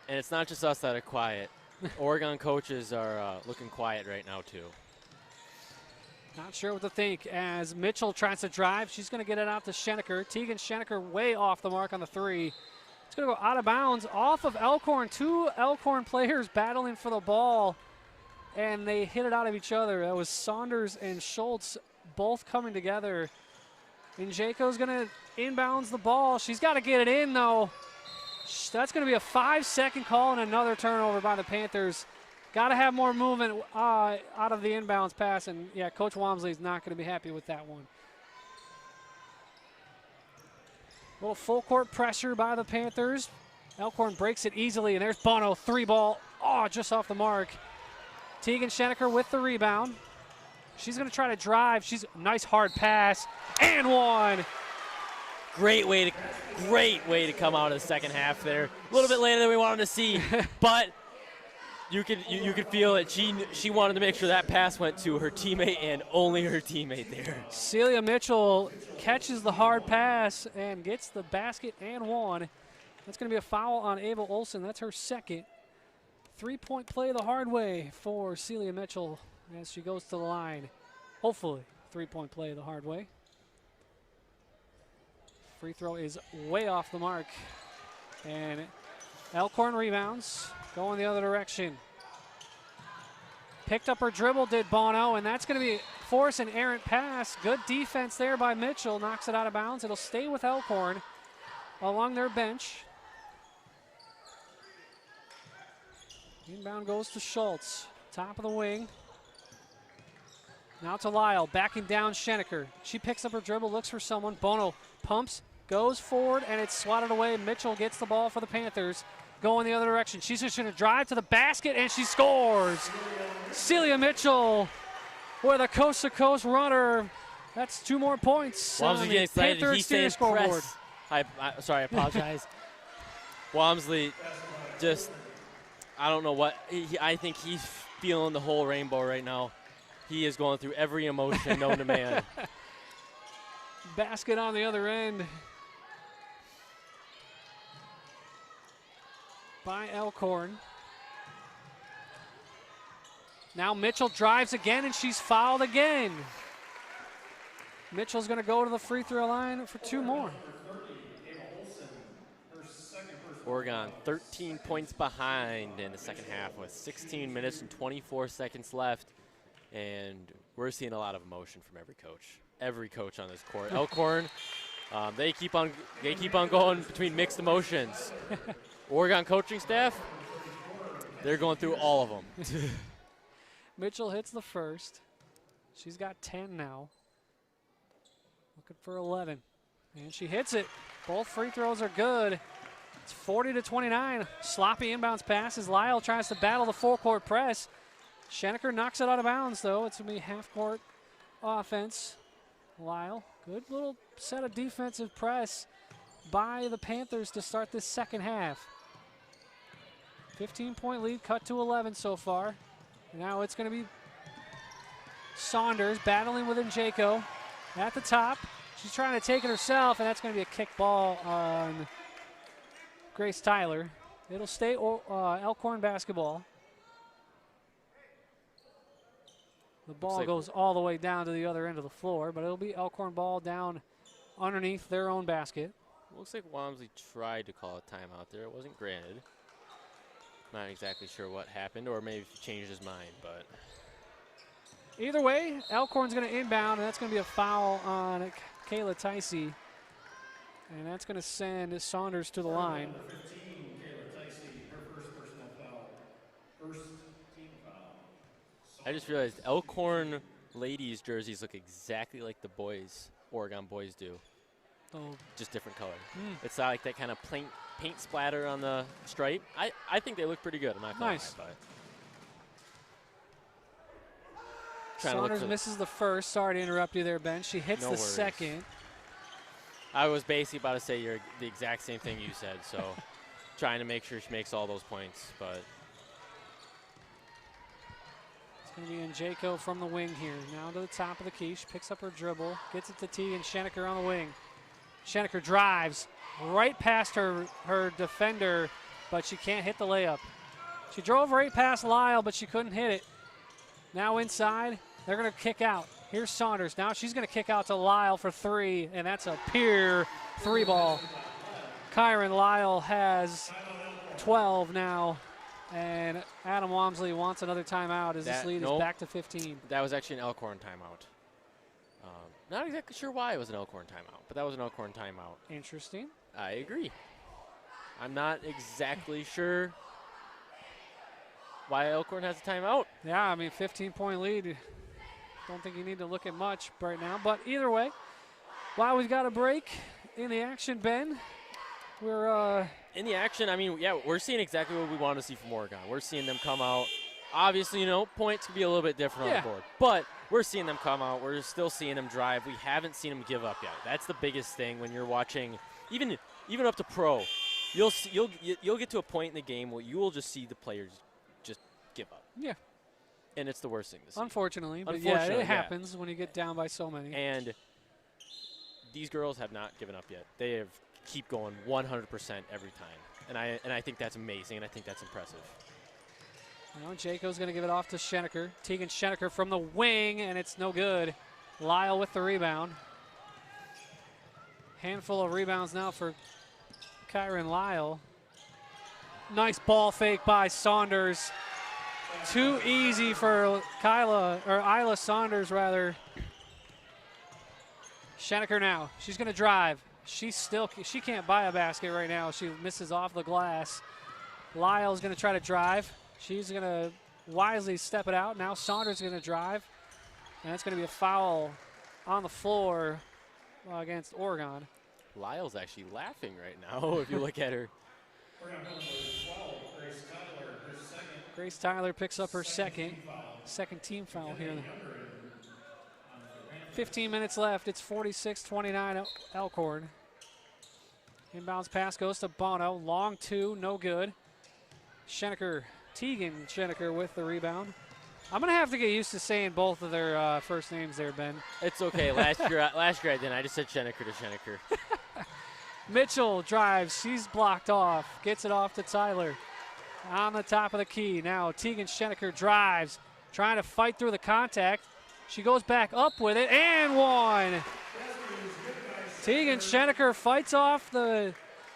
And it's not just us that are quiet. Oregon coaches are looking quiet right now, too. Not sure what to think as Mitchell tries to drive. She's going to get it out to Schenecker. Tegan Schenecker way off the mark on the three. It's going to go out of bounds off of Elkhorn. Two Elkhorn players battling for the ball, and they hit it out of each other. That was Saunders and Schultz both coming together. And Njeko's going to inbounds the ball. She's got to get it in, though. That's going to be a 5-second call and another turnover by the Panthers. Got to have more movement out of the inbounds pass, and, yeah, Coach Walmsley's not going to be happy with that one. A little full court pressure by the Panthers. Elkhorn breaks it easily, and there's Bono, 3-ball. Oh, just off the mark. Tegan Schenecker with the rebound. She's going to try to drive. She's nice hard pass, and one. Great way to come out of the second half there. A little bit later than we wanted to see, but you could feel that she wanted to make sure that pass went to her teammate and only her teammate there. Celia Mitchell catches the hard pass and gets the basket and one. That's going to be a foul on Ava Olsen. That's her second. 3-point play the hard way for Celia Mitchell as she goes to the line. Hopefully, 3-point play the hard way. Free throw is way off the mark. And Elkhorn rebounds, going the other direction. Picked up her dribble, did Bono, and that's going to be force an errant pass. Good defense there by Mitchell, knocks it out of bounds. It'll stay with Elkhorn along their bench. Inbound goes to Schultz, top of the wing. Now to Lyle, backing down Schenecker. She picks up her dribble, looks for someone. Bono pumps, goes forward, and it's swatted away. Mitchell gets the ball for the Panthers, going the other direction. She's just going to drive to the basket, and she scores. Celia Mitchell with a coast-to-coast runner. That's 2 more points. Walmsley getting excited. Panther He's saying scoreboard. press. I apologize. Walmsley just, I don't know what. I think he's feeling the whole rainbow right now. He is going through every emotion known to man. Basket on the other end by Elkhorn. Now Mitchell drives again, and she's fouled again. Mitchell's going to go to the free throw line for 2 more. Oregon 13 points behind in the second half with 16 minutes and 24 seconds left. And we're seeing a lot of emotion from every coach on this court. Elkhorn, they keep on going between mixed emotions. Oregon coaching staff, they're going through all of them. Mitchell hits the first. She's got 10 now. Looking for 11. And she hits it. Both free throws are good. It's 40-29. Sloppy inbounds pass as Lyle tries to battle the full court press. Schenecker knocks it out of bounds, though. It's going to be half court offense. Lyle, good little set of defensive press by the Panthers to start this second half. 15-point lead, cut to 11 so far. Now it's going to be Saunders battling with Njeko at the top. She's trying to take it herself, and that's going to be a kick ball on Grace Tyler. It'll stay Elkhorn basketball. The ball goes all the way down to the other end of the floor, but it'll be Elkhorn ball down underneath their own basket. Looks like Walmsley tried to call a timeout there. It wasn't granted. Not exactly sure what happened, or maybe he changed his mind, but. Either way, Elkhorn's going to inbound, and that's going to be a foul on Kayla Ticey. And that's going to send Saunders to the line. I just realized Elkhorn ladies' jerseys look exactly like the boys, Oregon boys do. Oh. Just different color. It's not like that kind of paint splatter on the stripe. I think they look pretty good. I'm not going to lie, but. Saunders misses the first. Sorry to interrupt you there, Ben. She hits the second. I was basically about to say the exact same thing you said, so trying to make sure she makes all those points, but. It's going to be Njeko from the wing here. Now to the top of the key. She picks up her dribble, gets it to Tegan Schenecker on the wing. Schenecker drives right past her defender, but she can't hit the layup. She drove right past Lyle, but she couldn't hit it. Now inside, they're going to kick out. Here's Saunders. Now she's going to kick out to Lyle for 3, and that's a pure 3-ball. Kyron Lyle has 12 now, and Adam Walmsley wants another timeout as this lead is back to 15. That was actually an Elkhorn timeout. Not exactly sure why it was an Elkhorn timeout, but that was an Elkhorn timeout. Interesting. I agree. I'm not exactly sure why Elkhorn has a timeout. Yeah, I mean, 15-point lead. Don't think you need to look at much right now. But either way, while we've got a break in the action, Ben, we're in the action. I mean, yeah, we're seeing exactly what we want to see from Oregon. We're seeing them come out. Obviously, points can be a little bit different on the board. But we're seeing them come out. We're still seeing them drive. We haven't seen them give up yet. That's the biggest thing when you're watching, even up to pro. You'll get to a point in the game where you will just see the players just give up. Yeah. And it's the worst thing to see. Unfortunately, but yeah, it happens when you get down by so many. And these girls have not given up yet. They have keep going 100% every time. And I think that's amazing, and I think that's impressive. Now Jaco's going to give it off to Schenecker. Tegan Schenecker from the wing, and it's no good. Lyle with the rebound. Handful of rebounds now for Kyron Lyle. Nice ball fake by Saunders. Too easy for Isla Saunders, rather. Schenecker now. She's going to drive. She can't buy a basket right now. She misses off the glass. Lyle's going to try to drive. She's going to wisely step it out. Now Saunders is going to drive. And that's going to be a foul on the floor against Oregon. Lyle's actually laughing right now if you look at her. Grace Tyler picks up her second team foul here. 15 minutes left. It's 46-29 Elkhorn. Inbounds pass goes to Bono. Long 2, no good. Tegan Schenecker with the rebound. I'm going to have to get used to saying both of their first names there, Ben. It's okay. Last year I didn't. I just said Schenecker to Schenecker. Mitchell drives. She's blocked off. Gets it off to Tyler. On the top of the key. Now Tegan Schenecker drives. trying to fight through the contact. She goes back up with it, and one. Tegan Schenecker fights off the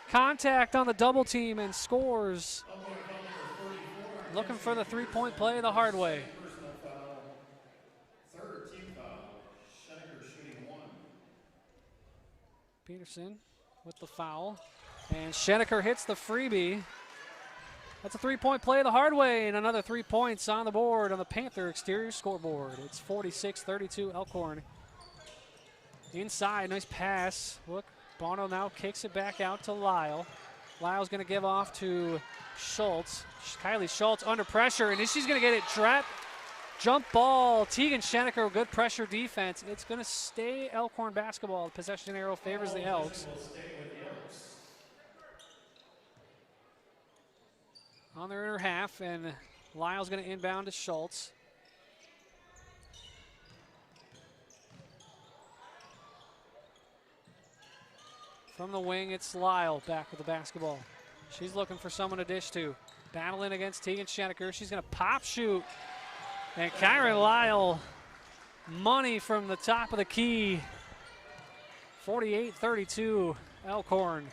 contact on the double team and scores. Looking for the three-point play the hard way. Personal foul. Third team foul. Schenecker shooting 1. Peterson with the foul. And Schenecker hits the freebie. That's a three-point play the hard way, and another 3 points on the board on the Panther exterior scoreboard. It's 46-32 Elkhorn. Inside, nice pass. Look, Bono now kicks it back out to Lyle. Lyle's going to give off to Schultz. Kylie Schultz under pressure, and she's going to get it trapped. Jump ball. Tegan Schenecker, good pressure defense. It's going to stay Elkhorn basketball. The possession arrow favors the Elks. On their inner half, and Lyle's going to inbound to Schultz. From the wing, it's Lyle back with the basketball. She's looking for someone to dish to. Battling against Tegan Schenecker. She's going to pop shoot. And Kyra Lyle, money from the top of the key. 48-32, Elkhorn.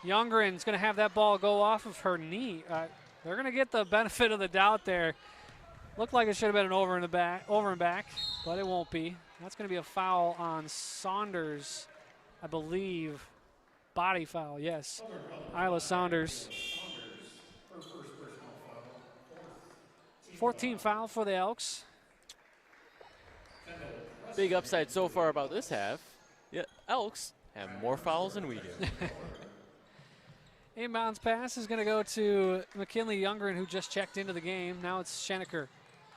Youngren's going to have that ball go off of her knee. They're going to get the benefit of the doubt there. Looked like it should have been an over and back, but it won't be. That's going to be a foul on Saunders, I believe. Body foul, yes. Isla Saunders. 14 foul for the Elks. Big upside so far about this half. Yeah, Elks have more fouls than we do. Inbounds pass is going to go to McKinley Youngren, who just checked into the game. Now it's Schenecker.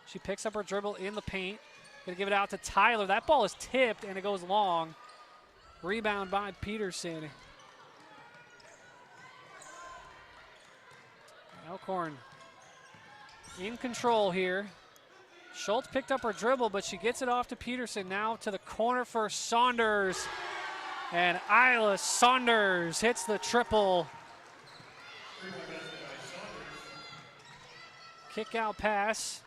She picks up her dribble in the paint. Going to give it out to Tyler. That ball is tipped, and it goes long. Rebound by Peterson. Elkhorn in control here. Schultz picked up her dribble, but she gets it off to Peterson. Now to the corner for Saunders. And Isla Saunders hits the triple. Kick out pass.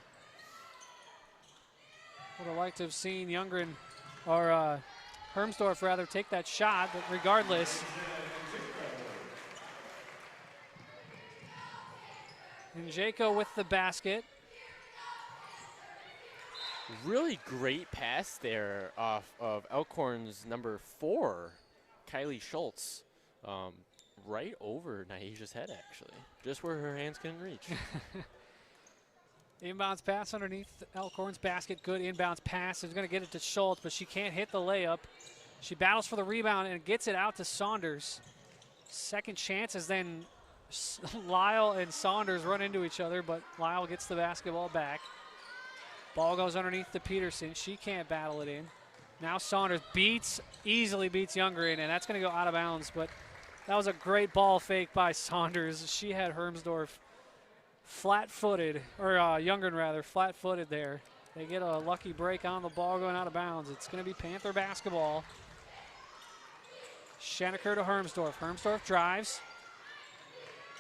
Would have liked to have seen Youngren, or Hermsdorf rather, take that shot, but regardless. And Jaco with the basket. Really great pass there off of Elkhorn's number 4, Kylie Schultz. Right over Naisha's head, actually. Just where her hands couldn't reach. Inbounds pass underneath Elkhorn's basket. Good inbounds pass. Is going to get it to Schultz, but she can't hit the layup. She battles for the rebound and gets it out to Saunders. Second chances, then Lyle and Saunders run into each other, but Lyle gets the basketball back. Ball goes underneath to Peterson. She can't battle it in. Now Saunders easily beats Youngren, and that's going to go out of bounds, but that was a great ball fake by Saunders. She had Hermsdorf flat-footed, or Youngren rather, flat-footed there. They get a lucky break on the ball going out of bounds. It's going to be Panther basketball. Schenecker to Hermsdorf. Hermsdorf drives.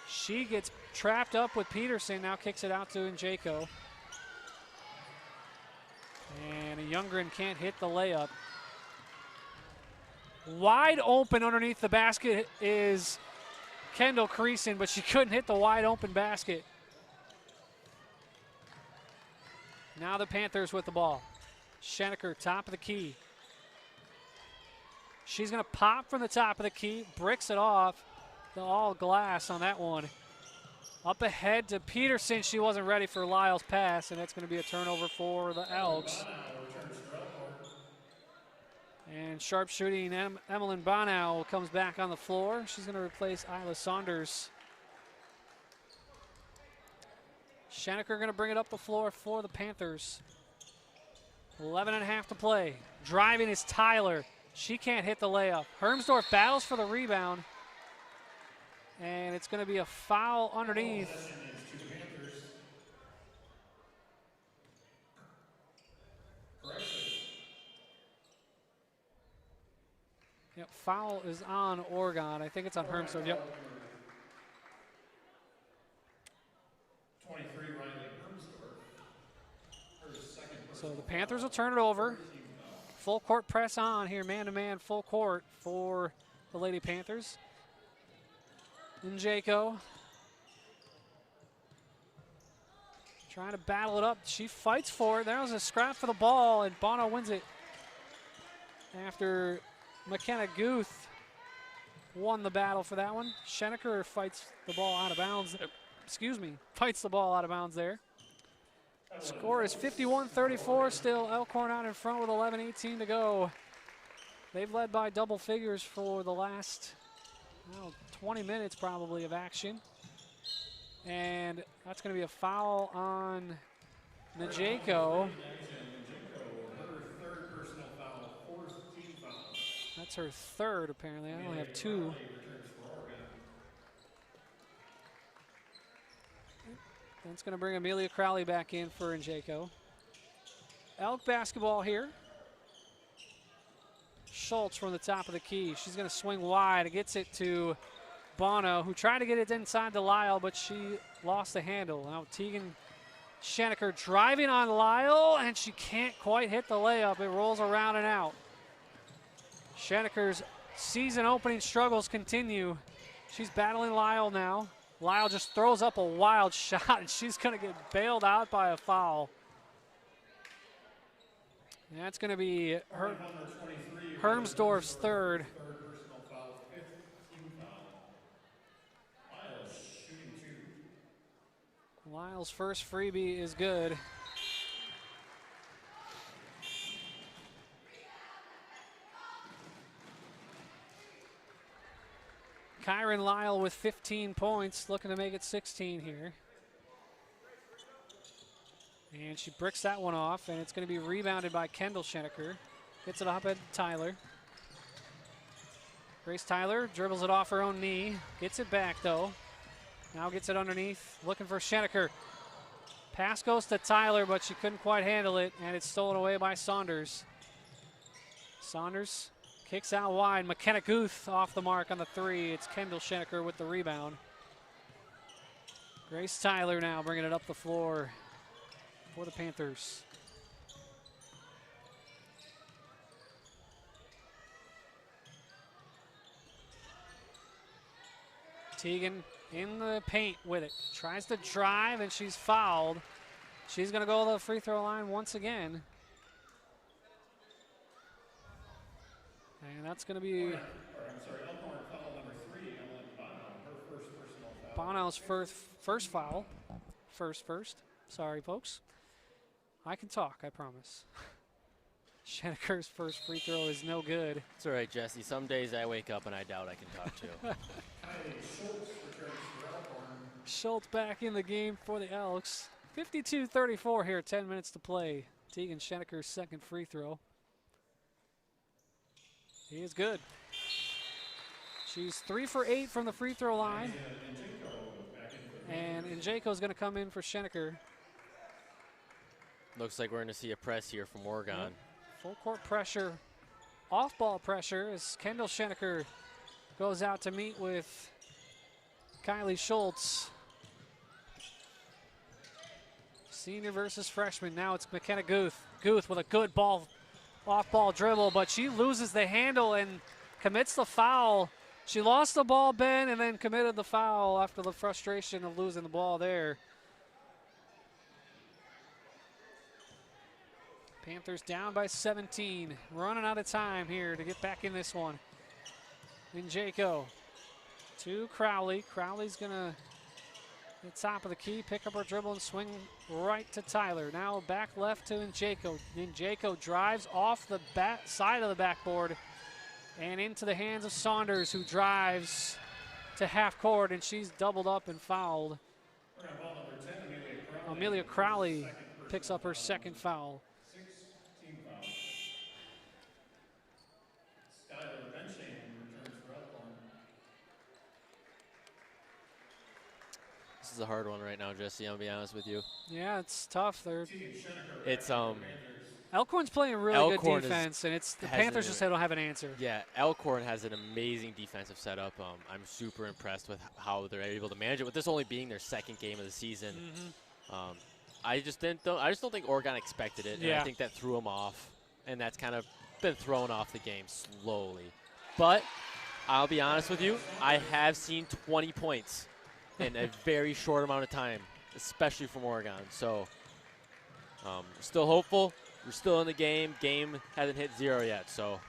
She gets trapped up with Peterson, now kicks it out to Njako. And Youngren can't hit the layup. Wide open underneath the basket is Kendall Creason, but she couldn't hit the wide open basket. Now the Panthers with the ball. Schenecker, top of the key. She's going to pop from the top of the key, bricks it off. The all glass on that one. Up ahead to Peterson. She wasn't ready for Lyle's pass, and that's going to be a turnover for the Elks. And sharpshooting Emmeline Bonau comes back on the floor. She's going to replace Isla Saunders. Schenecker going to bring it up the floor for the Panthers. 11.5 to play. Driving is Tyler. She can't hit the layup. Hermsdorf battles for the rebound. And it's going to be a foul underneath. Yep, foul is on Oregon. I think it's on Hermsdorf. Yep. 23, Riley Hermsdorf. So the Panthers will turn it over. Full court press on here, man-to-man, full court for the Lady Panthers. Njeko trying to battle it up. She fights for it. There was a scrap for the ball, and Bono wins it after McKenna Guth won the battle for that one. Schenecker fights the ball out of bounds. Fights the ball out of bounds there. Score is 51-34. Still Elkhorn out in front with 11:18 to go. They've led by double figures for the last 20 minutes probably of action. And that's going to be a foul on Njeko. That's her third, apparently. I only have two. That's going to bring Amelia Crowley back in for Njeko. Elk basketball here. Schultz from the top of the key. She's going to swing wide. It gets it to Bono, who tried to get it inside to Lyle, but she lost the handle. Now Tegan Schenecker driving on Lyle, and she can't quite hit the layup. It rolls around and out. Schenecker's season opening struggles continue. She's battling Lyle now. Lyle just throws up a wild shot, and she's going to get bailed out by a foul. And that's going to be Hermsdorf's third. Lyle's first freebie is good. Kyron Lyle with 15 points, looking to make it 16 here. And she bricks that one off, and it's going to be rebounded by Kendall Schenecker. Gets it up at Tyler. Grace Tyler dribbles it off her own knee. Gets it back, though. Now gets it underneath, looking for Schenecker. Pass goes to Tyler, but she couldn't quite handle it, and it's stolen away by Saunders. Saunders kicks out wide. McKenna Guth off the mark on the three. It's Kendall Schenecker with the rebound. Grace Tyler now bringing it up the floor for the Panthers. Tegan in the paint with it. Tries to drive, and she's fouled. She's going to go to the free throw line once again. And that's going to be Elkhorn foul number 3, Ellen Bono, her first personal foul. Bono's first foul. First. Sorry, folks. I can talk, I promise. Schenecker's first free throw is no good. It's all right, Jesse. Some days I wake up and I doubt I can talk too. Schultz back in the game for the Elks. 52-34 here, 10 minutes to play. Tegan Schenecker's second free throw. He is good. She's 3 for 8 from the free throw line. And Njeko's going to come in for Schenecker. Looks like we're going to see a press here from Oregon. Yep. Full court pressure, off-ball pressure as Kendall Schenecker goes out to meet with Kylie Schultz. Senior versus freshman. Now it's McKenna Guth. Guth with a good ball, off-ball dribble, but she loses the handle and commits the foul. She lost the ball, Ben, and then committed the foul after the frustration of losing the ball there. Panthers down by 17. Running out of time here to get back in this one. Njeko to Crowley. Crowley's going to, at the top of the key, pick up her dribble and swing right to Tyler. Now back left to Njeko. Njeko drives off the back side of the backboard and into the hands of Saunders, who drives to half court, and she's doubled up and fouled. Amelia Crowley picks up her second foul. This is a hard one right now, Jesse. I'll be honest with you. Yeah, it's tough. It's Elkhorn's playing really good defense, and the Panthers just don't have an answer. Yeah, Elkhorn has an amazing defensive setup. I'm super impressed with how they're able to manage it, with this only being their second game of the season. I just don't think Oregon expected it. And I think that threw them off, and that's kind of been thrown off the game slowly. But I'll be honest with you, I have seen 20 points in a very short amount of time, especially from Oregon. So still hopeful. We're still in the game. Game hasn't hit 0 yet, so.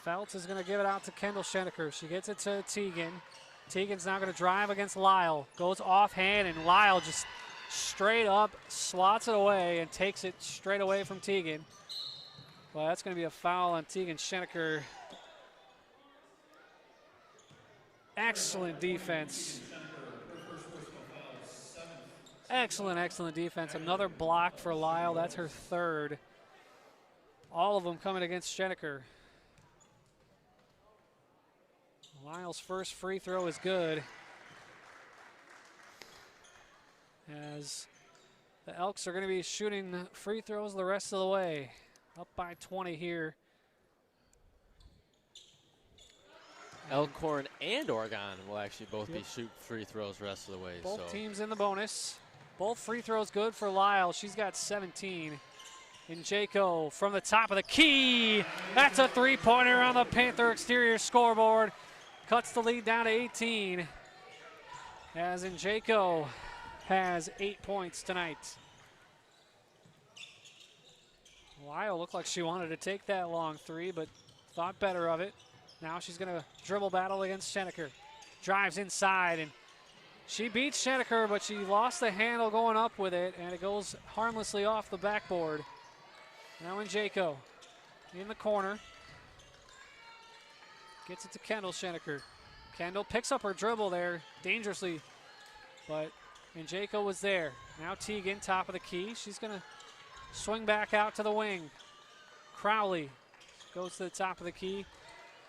Feltz is going to give it out to Kendall Schenecker. She gets it to Teagan. Teagan's now going to drive against Lyle. Goes offhand, and Lyle just straight up slots it away and takes it straight away from Teagan. Well, that's going to be a foul on Teagan Schenecker. Excellent defense. Excellent defense. Another block for Lyle. That's her third. All of them coming against Schenecker. Lyle's first free throw is good, as the Elks are going to be shooting free throws the rest of the way. Up by 20 here. Elkhorn and Oregon will actually both be shoot free throws the rest of the way. Both teams in the bonus. Both free throws good for Lyle. She's got 17. And Jaco from the top of the key. That's a three-pointer on the Panther exterior scoreboard. Cuts the lead down to 18. As Jaco has 8 points tonight. Lyle looked like she wanted to take that long three, but thought better of it. Now she's going to dribble battle against Schenecker. Drives inside, and she beats Schenecker, but she lost the handle going up with it, and it goes harmlessly off the backboard. Now Jaco in the corner. Gets it to Kendall Schenecker. Kendall picks up her dribble there dangerously, but Jaco was there. Now Teagan, top of the key. She's going to swing back out to the wing. Crowley goes to the top of the key.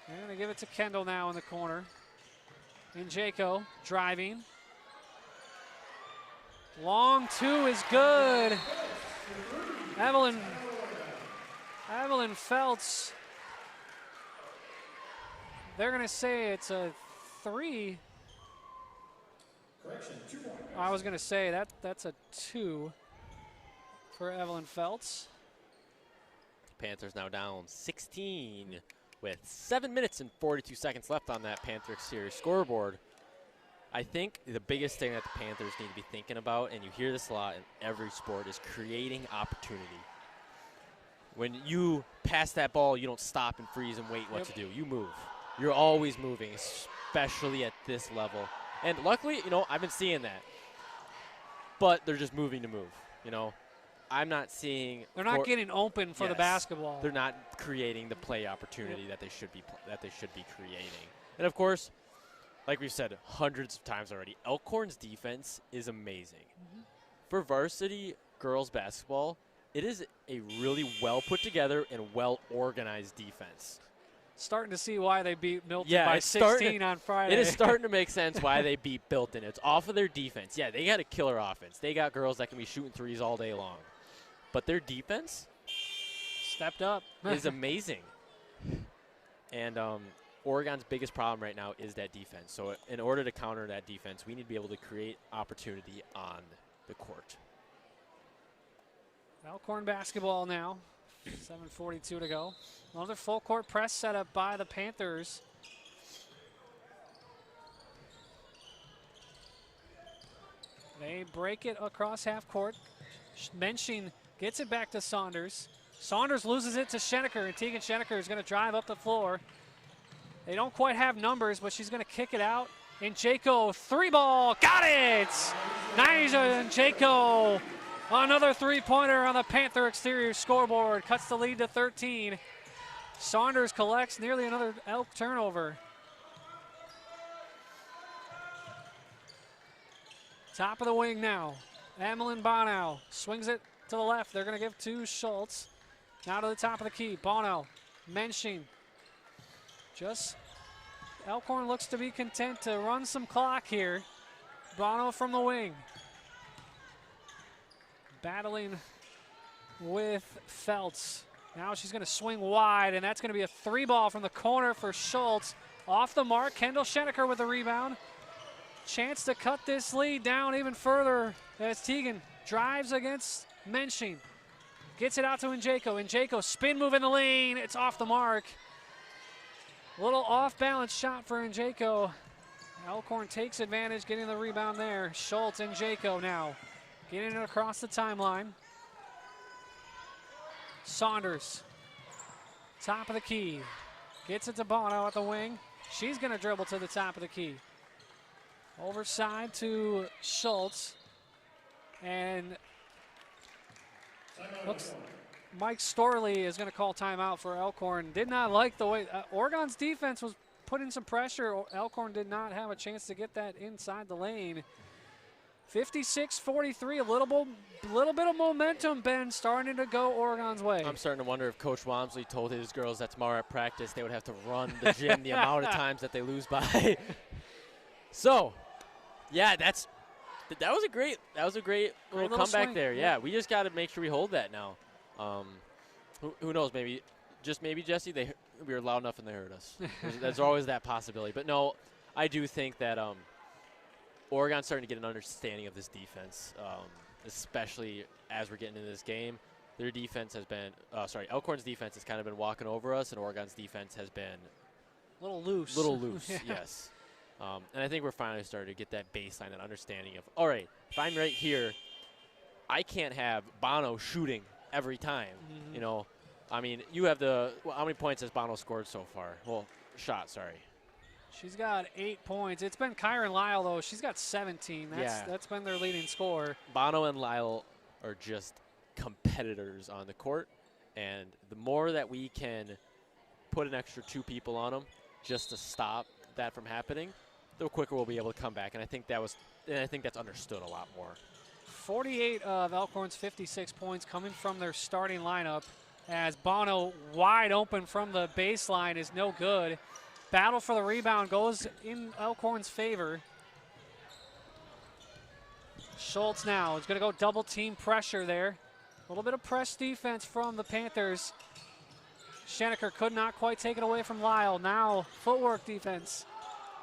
They're going to give it to Kendall now in the corner. Jaco driving. Long two is good. Evelyn Feltz. They're going to say it's a 3. Correction, 2 points. I was going to say that's a 2 for Evelyn Feltz. Panthers now down 16 with 7 minutes and 42 seconds left on that Panther exterior scoreboard. I think the biggest thing that the Panthers need to be thinking about, and you hear this a lot in every sport, is creating opportunity. When you pass that ball, you don't stop and freeze and wait what to do. You move. You're always moving, especially at this level. And luckily, I've been seeing that. But they're just moving to move, I'm not seeing. They're not getting open for the basketball. They're not creating the play opportunity that they should be creating. And of course, like we've said hundreds of times already, Elkhorn's defense is amazing. For varsity girls basketball, it is a really well put together and well organized defense. Starting to see why they beat Milton by 16 on Friday. It is starting to make sense why they beat Milton. It's off of their defense. Yeah, they got a killer offense. They got girls that can be shooting threes all day long. But their defense stepped up. is amazing. And Oregon's biggest problem right now is that defense. So in order to counter that defense, we need to be able to create opportunity on the court. Elkhorn basketball now. 7:42 to go. Another full court press set up by the Panthers. They break it across half court. Mensching gets it back to Saunders. Saunders loses it to Schenecker, and Teagan Schenecker is going to drive up the floor. They don't quite have numbers, but she's going to kick it out. And Jaco, 3-ball, got it! Nyjah Jaco. Another three-pointer on the Panther exterior scoreboard. Cuts the lead to 13. Saunders collects nearly another Elk turnover. Top of the wing now. Emmeline Bonow swings it to the left. They're going to give to Schultz. Now to the top of the key. Bonow, Mensching. Just Elkhorn looks to be content to run some clock here. Bonow from the wing. Battling with Feltz. Now she's going to swing wide, and that's going to be a 3-ball from the corner for Schultz. Off the mark, Kendall Schenecker with the rebound. Chance to cut this lead down even further as Teagan drives against Menching. Gets it out to Njeko. Njeko, spin move in the lane. It's off the mark. A little off-balance shot for Njeko. Elkhorn takes advantage, getting the rebound there. Schultz and Njeko now getting it across the timeline. Saunders, top of the key. Gets it to Bono at the wing. She's going to dribble to the top of the key. Overside to Schultz. And looks Mike Storley is going to call timeout for Elkhorn. Did not like the way Oregon's defense was putting some pressure. Elkhorn did not have a chance to get that inside the lane. 56-43, a little bit of momentum, Ben, starting to go Oregon's way. I'm starting to wonder if Coach Walmsley told his girls that tomorrow at practice they would have to run the gym the amount of times that they lose by. So, yeah, that was a great little comeback swing there. Yeah, we just got to make sure we hold that now. Who knows? Maybe Jesse, we were loud enough and they heard us. There's always that possibility. But no, I do think that Oregon's starting to get an understanding of this defense, especially as we're getting into this game. Their defense has been, Elkhorn's defense has kind of been walking over us, and Oregon's defense has been a little loose. Yeah. Yes. And I think we're finally starting to get that baseline and understanding of, all right, if I'm right here, I can't have Bono shooting every time. Mm-hmm. You know, I mean, you have how many points has Bono scored so far? Well, shot, sorry. She's got 8 points. It's been Kyron Lyle, though. She's got 17. That's been their leading scorer. Bono and Lyle are just competitors on the court, and the more that we can put an extra 2 people on them just to stop that from happening, the quicker we'll be able to come back. And I think that's understood a lot more. 48 of Elkhorn's 56 points coming from their starting lineup, as Bono wide open from the baseline is no good. Battle for the rebound goes in Elkhorn's favor. Schultz now is going to go double team pressure there. A little bit of press defense from the Panthers. Schenecker could not quite take it away from Lyle. Now footwork defense.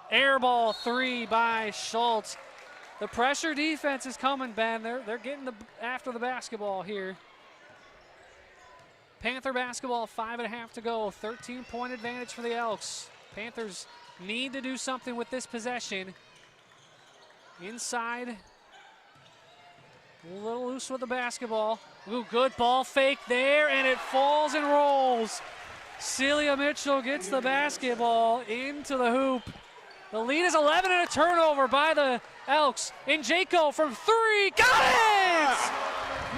Air ball 3 by Schultz. The pressure defense is coming, Ben. They're getting after the basketball here. Panther basketball, 5.5 to go. 13-point advantage for the Elks. Panthers need to do something with this possession. Inside. A little loose with the basketball. Ooh, good ball fake there, and it falls and rolls. Celia Mitchell gets the basketball into the hoop. The lead is 11 and a turnover by the Elks. Njeko from 3, got it!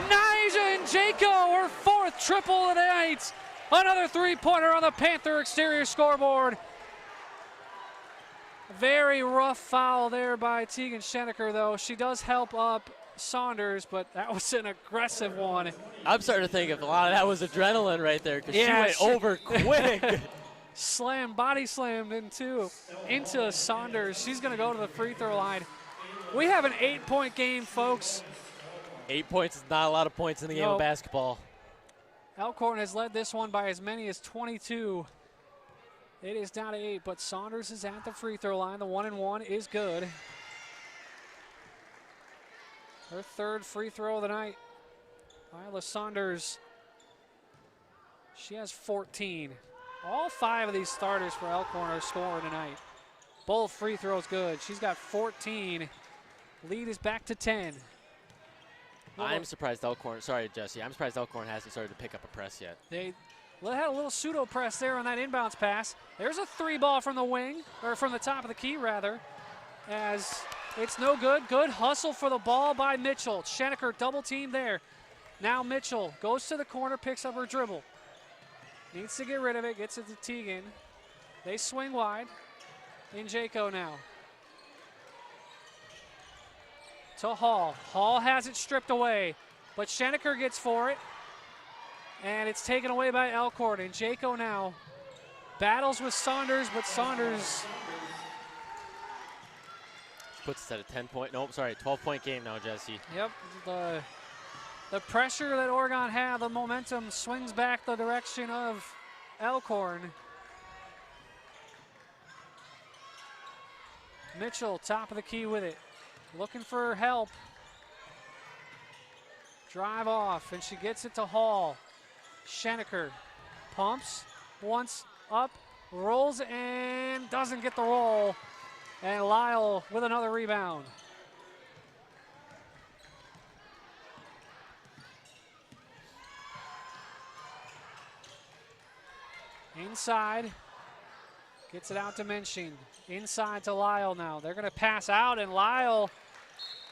Nyjah Njeko, her 4th triple of the night. Another 3-pointer on the Panther exterior scoreboard. Very rough foul there by Teagan Schenecker, though. She does help up Saunders, but that was an aggressive one. I'm starting to think if a lot of that was adrenaline right there, because she went over quick. Body slammed into Saunders. She's going to go to the free throw line. We have an 8-point game, folks. 8 points is not a lot of points in the game of basketball. Elkhorn has led this one by as many as 22. It is down to 8, but Saunders is at the free throw line. The 1-and-1 is good. Her 3rd free throw of the night. Isla Saunders, she has 14. All 5 of these starters for Elkhorn are scoring tonight. Both free throws good. She's got 14. Lead is back to 10. I'm surprised Elkhorn, sorry Jesse, I'm surprised Elkhorn hasn't started to pick up a press yet. They had a little pseudo press there on that inbounds pass. There's a 3 ball from the wing, or from the top of the key rather, as it's no good. Good hustle for the ball by Mitchell. Schenecker double team there. Now Mitchell goes to the corner, picks up her dribble. Needs to get rid of it, gets it to Teagan. They swing wide. Njeko now. To Hall. Hall has it stripped away, but Schenecker gets for it. And it's taken away by Elkhorn. Njeko now battles with Saunders, but Saunders puts us at a 12-point game now, Jesse. Yep. The pressure that Oregon had, the momentum swings back the direction of Elkhorn. Mitchell, top of the key with it. Looking for help. Drive off, and she gets it to Hall. Schenecker pumps, once up, rolls, and doesn't get the roll. And Lyle with another rebound. Inside, gets it out to Menching. Inside to Lyle now. They're going to pass out, and Lyle,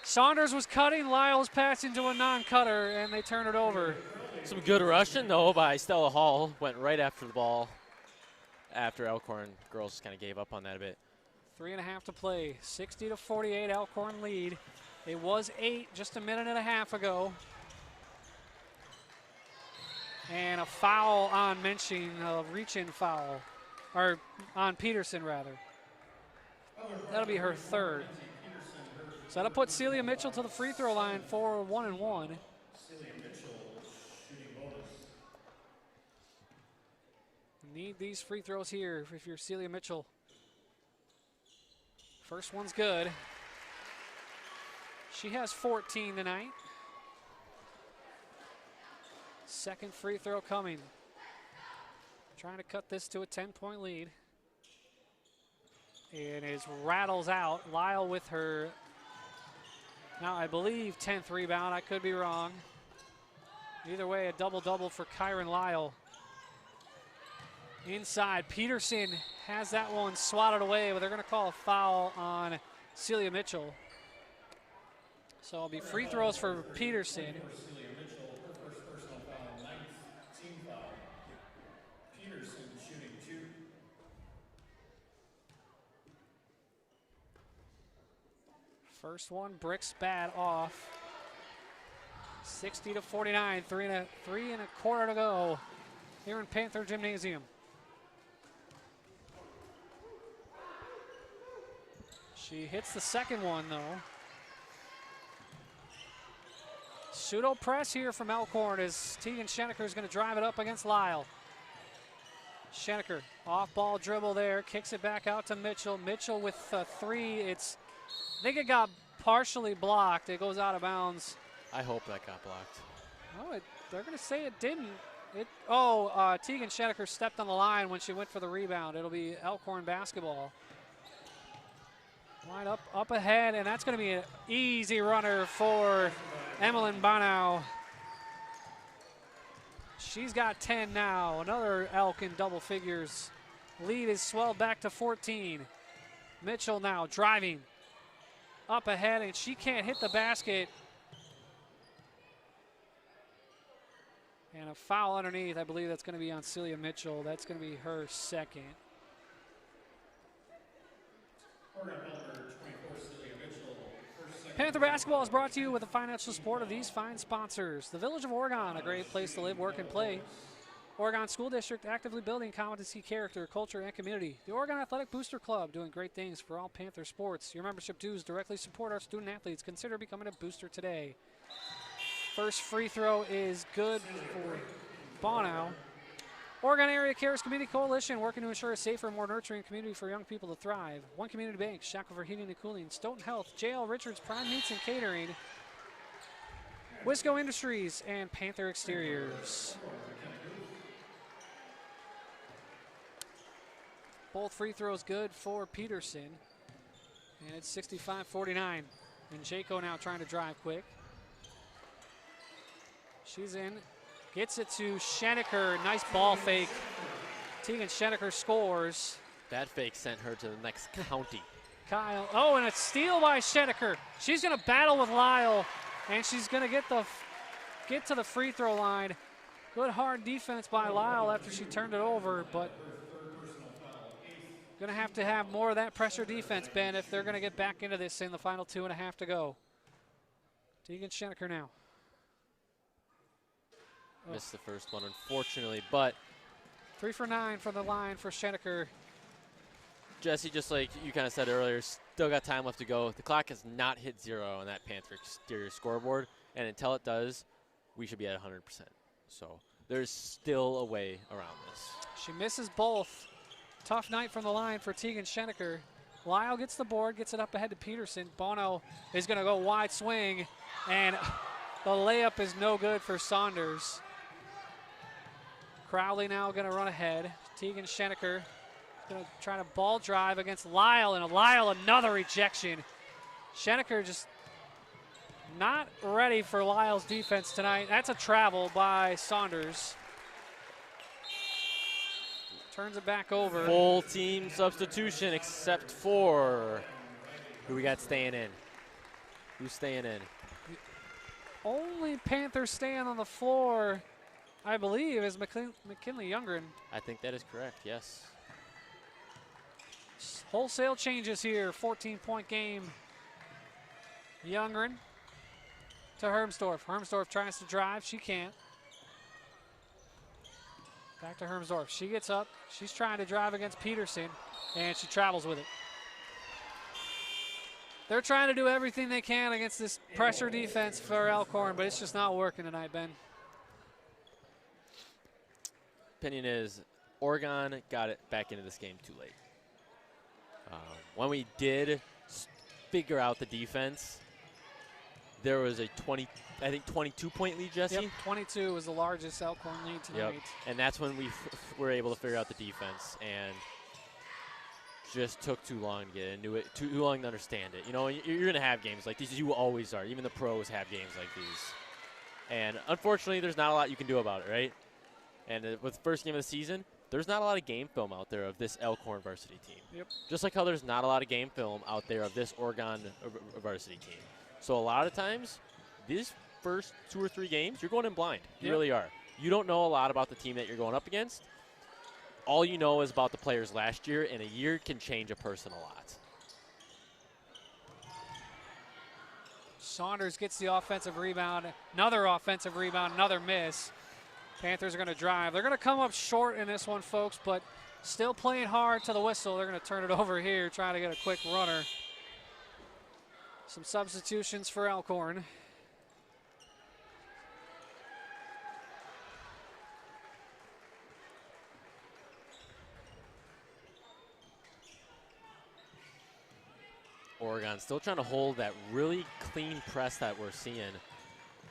Saunders was cutting, Lyle's passing to a non-cutter, and they turn it over. Some good rushing, though, by Stella Hall. Went right after the ball after Elkhorn girls kind of gave up on that a bit. 3.5 to play. 60-48 Elkhorn lead. It was 8 just a minute and a half ago. And a foul on Menching, a reach-in foul. Or on Peterson, rather. That'll be her third. So that'll put Celia Mitchell to the free throw line for 1-1. Need these free throws here if you're Celia Mitchell. First one's good. She has 14 tonight. Second free throw coming. Trying to cut this to a 10-point lead. And it rattles out. Lyle with her, now I believe 10th rebound. I could be wrong. Either way, a double-double for Kyron Lyle. Inside, Peterson has that one swatted away, but they're going to call a foul on Celia Mitchell. So it'll be free throws for Peterson. First one, bricks bat off. 60-49, three and a quarter to go here in Panther Gymnasium. She hits the second one, though. Pseudo press here from Elkhorn as Tegan Schenecker is going to drive it up against Lyle. Schenecker, off ball dribble there, kicks it back out to Mitchell. Mitchell with three. I think it got partially blocked. It goes out of bounds. I hope that got blocked. Oh, they're going to say it didn't. Tegan Schenecker stepped on the line when she went for the rebound. It'll be Elkhorn basketball. Line up ahead, and that's going to be an easy runner for Emmeline Bonau. She's got 10 now. Another Elk in double figures. Lead is swelled back to 14. Mitchell now driving up ahead, and she can't hit the basket. And a foul underneath. I believe that's going to be on Celia Mitchell. That's going to be her second. Panther basketball is brought to you with the financial support of these fine sponsors. The Village of Oregon, a great place to live, work, and play. Oregon School District, actively building competency, character, culture, and community. The Oregon Athletic Booster Club, doing great things for all Panther sports. Your membership dues directly support our student athletes. Consider becoming a booster today. First free throw is good for Bonau. Oregon Area Cares Community Coalition, working to ensure a safer, more nurturing community for young people to thrive. One Community Bank, Shackelford Heating and Cooling, Stoughton Health, J.L. Richards Prime Meats and Catering, Wisco Industries, and Panther Exteriors. Both free throws good for Peterson. And it's 65-49. And Jaco now trying to drive quick. She's in. Gets it to Schenecker. Nice ball fake. Tegan Schenecker scores. That fake sent her to the next county. Kyle. Oh, and a steal by Schenecker. She's going to battle with Lyle, and she's going to get to the free throw line. Good hard defense by Lyle after she turned it over, but going to have more of that pressure defense, Ben, if they're going to get back into this in the final 2.5 to go. Tegan Schenecker now. Missed the first one, unfortunately, but 3 for 9 from the line for Schenecker. Jesse, just like you kind of said earlier, still got time left to go. The clock has not hit 0 on that Panther exterior scoreboard, and until it does, we should be at 100%. So there's still a way around this. She misses both. Tough night from the line for Tegan Schenecker. Lyle gets the board, gets it up ahead to Peterson. Bono is going to go wide swing, and the layup is no good for Saunders. Crowley now going to run ahead. Tegan Schenecker going to try to ball drive against Lyle, and Lyle another rejection. Schenecker just not ready for Lyle's defense tonight. That's a travel by Saunders. Turns it back over. Full team substitution except for who we got staying in. Who's staying in? The only Panther staying on the floor, I believe, is McKinley Youngren. I think that is correct, yes. Wholesale changes here. 14-point game. Youngren to Hermsdorf. Hermsdorf tries to drive. She can't. Back to Hermsdorf. She gets up. She's trying to drive against Peterson, and she travels with it. They're trying to do everything they can against this pressure defense for Elkhorn, but it's just not working tonight, Ben. Opinion is Oregon got it back into this game too late. When we did figure out the defense, there was a 22-point lead, Jesse? Yep, 22 was the largest Elkhorn lead tonight. Yep, and that's when we were able to figure out the defense, and just took too long to get into it, too long to understand it. You know, you're going to have games like these. You always are. Even the pros have games like these. And unfortunately, there's not a lot you can do about it, right? And with the first game of the season, there's not a lot of game film out there of this Elkhorn varsity team. Yep. Just like how there's not a lot of game film out there of this Oregon varsity team. So a lot of times, these first 2 or 3 games, you're going in blind. You really are. You don't know a lot about the team that you're going up against. All you know is about the players last year, and a year can change a person a lot. Saunders gets the offensive rebound. Another offensive rebound, another miss. Panthers are going to drive. They're going to come up short in this one, folks, but still playing hard to the whistle. They're going to turn it over here, trying to get a quick runner. Some substitutions for Elkhorn. Oregon still trying to hold that really clean press that we're seeing.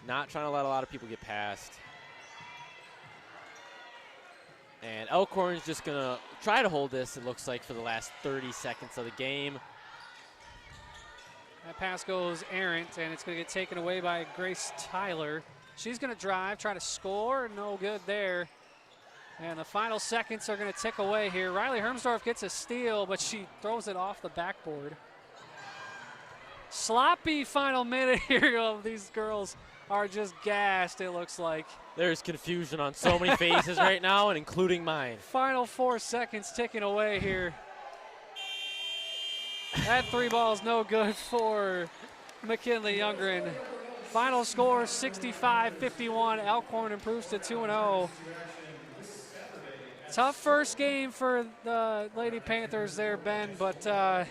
Not trying to let a lot of people get past. And Elkhorn's just going to try to hold this, it looks like, for the last 30 seconds of the game. That pass goes errant, and it's going to get taken away by Grace Tyler. She's going to drive, try to score. No good there. And the final seconds are going to tick away here. Riley Hermsdorf gets a steal, but she throws it off the backboard. Sloppy final minute here. These girls are just gassed, it looks like. There's confusion on so many faces right now, and including mine. Final 4 seconds ticking away here. That 3 ball is no good for McKinley Youngren. Final score 65-51. Elkhorn improves to 2-0. Tough first game for the Lady Panthers there, Ben, but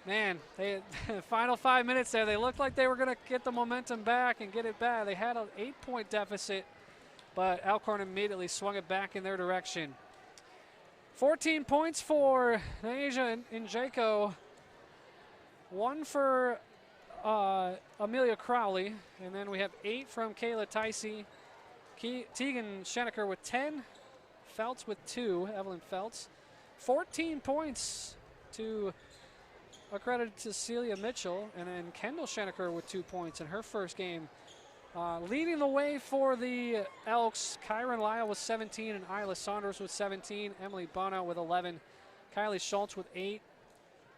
man, they final 5 minutes there, they looked like they were going to get the momentum back and get it back. They had an 8-point deficit, but Elkhorn immediately swung it back in their direction. 14 points for Nasia Njeko. 1 for Amelia Crowley, and then we have 8 from Kayla Ticey. Tegan Schenecker with 10. Feltz with 2, Evelyn Feltz. 14 points to accredited to Celia Mitchell, and then Kendall Schenecker with 2 points in her first game. Leading the way for the Elks, Kyron Lyle with 17 and Isla Saunders with 17. Emily Bono with 11. Kylie Schultz with 8.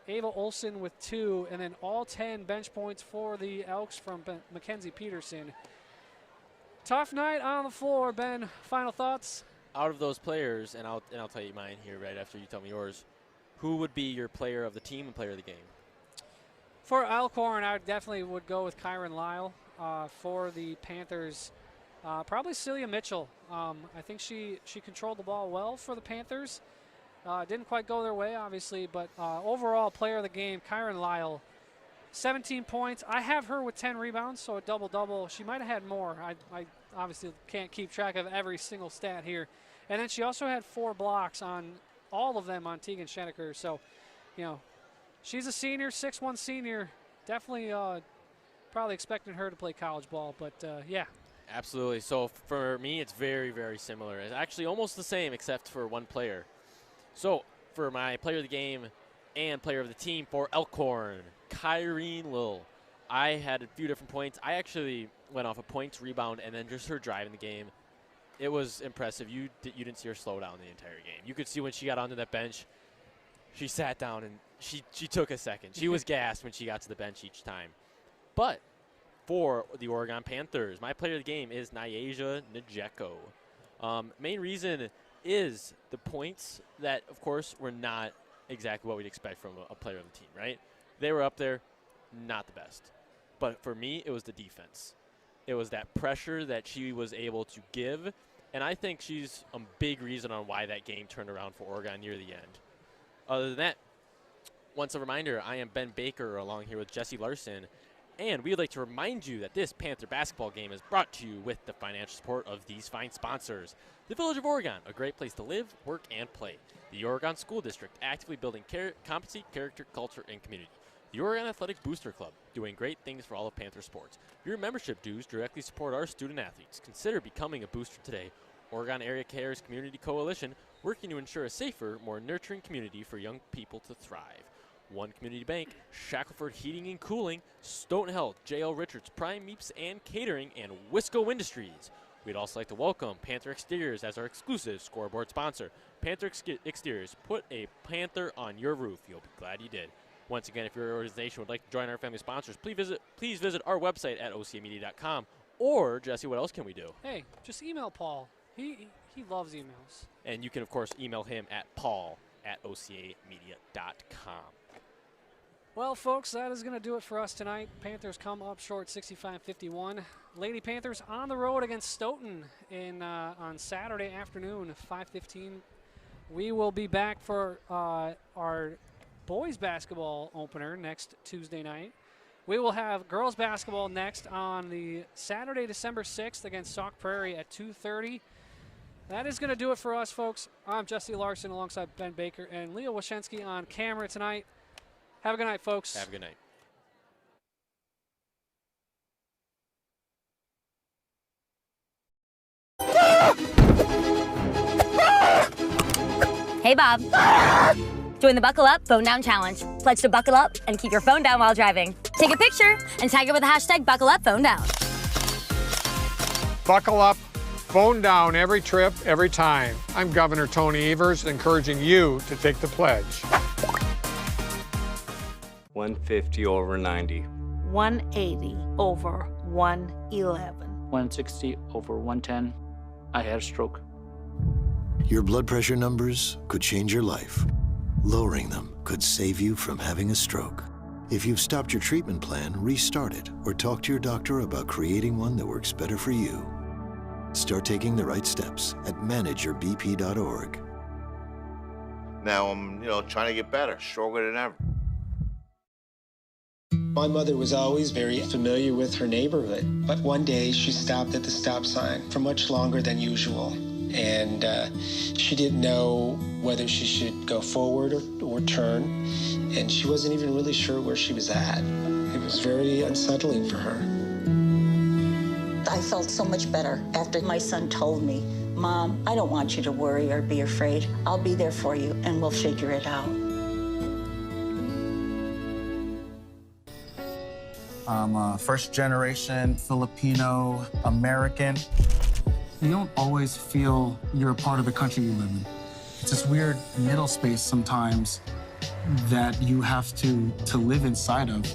Ava Olson with 2. And then all 10 bench points for the Elks from Mackenzie Peterson. Tough night on the floor, Ben. Final thoughts? Out of those players, and I'll tell you mine here right after you tell me yours, who would be your player of the team and player of the game? For Elkhorn, I definitely would go with Kyron Lyle. For the Panthers, probably Celia Mitchell. I think she controlled the ball well for the Panthers. Didn't quite go their way, obviously, but overall player of the game, Kyron Lyle. 17 points. I have her with 10 rebounds, so a double-double. She might have had more. I obviously can't keep track of every single stat here. And then she also had 4 blocks on all of them on Tegan Schenecker. So, you know, She's a senior, 6'1" senior. Definitely probably expecting her to play college ball, but yeah. Absolutely. So for me, it's very, very similar. It's actually almost the same except for one player. So for my player of the game and player of the team for Elkhorn, Kyrene Lill. I had a few different points. I actually went off a points, rebound, and then just her driving the game. It was impressive. You didn't see her slow down the entire game. You could see when she got onto that bench, she sat down and she took a second. She was gassed when she got to the bench each time. But for the Oregon Panthers, my player of the game is Nyasia Njeko. Main reason is the points that, of course, were not exactly what we'd expect from a player of the team, right? They were up there, not the best. But for me, it was the defense. It was that pressure that she was able to give, and I think she's a big reason on why that game turned around for Oregon near the end. Other than that, once a reminder, I am Ben Baker along here with Jesse Larson, and we would like to remind you that this Panther basketball game is brought to you with the financial support of these fine sponsors. The Village of Oregon, a great place to live, work, and play. The Oregon School District, actively building competency, character, culture, and community. The Oregon Athletic Booster Club, doing great things for all of Panther sports. Your membership dues directly support our student athletes. Consider becoming a booster today. Oregon Area Cares Community Coalition, working to ensure a safer, more nurturing community for young people to thrive. One Community Bank, Shackelford Heating and Cooling, Stoughton Health, J.L. Richards, Prime Meats and Catering, and Wisco Industries. We'd also like to welcome Panther Exteriors as our exclusive scoreboard sponsor. Panther Exteriors, put a Panther on your roof. You'll be glad you did. Once again, if your organization would like to join our family of sponsors, please visit our website at ocamedia.com. Or, Jesse, what else can we do? Hey, just email Paul. He loves emails. And you can, of course, email him at paul@ocamedia.com. Well, folks, that is going to do it for us tonight. Panthers come up short 65-51. Lady Panthers on the road against Stoughton on Saturday afternoon, 5:15. We will be back for our boys basketball opener next Tuesday night. We will have girls basketball next on the Saturday, December 6th against Sauk Prairie at 2:30. That is going to do it for us, folks. I'm Jesse Larson alongside Ben Baker and Leo Wyshensky on camera tonight. Have a good night, folks. Have a good night. Hey, Bob. Join the Buckle Up Phone Down Challenge. Pledge to buckle up and keep your phone down while driving. Take a picture and tag it with the hashtag #BuckleUpPhoneDown. Buckle up, phone down every trip, every time. I'm Governor Tony Evers, encouraging you to take the pledge. 150 over 90. 180 over 111. 160 over 110. I had a stroke. Your blood pressure numbers could change your life. Lowering them could save you from having a stroke. If you've stopped your treatment plan, restart it or talk to your doctor about creating one that works better for you. Start taking the right steps at manageyourbp.org. Now I'm, trying to get better, stronger than ever. My mother was always very familiar with her neighborhood, but one day she stopped at the stop sign for much longer than usual. And she didn't know whether she should go forward or turn, and she wasn't even really sure where she was at. It was very unsettling for her. I felt so much better after my son told me, "Mom, I don't want you to worry or be afraid. I'll be there for you, and we'll figure it out." I'm a first-generation Filipino American. You don't always feel you're a part of the country you live in. It's this weird middle space sometimes that you have to live inside of.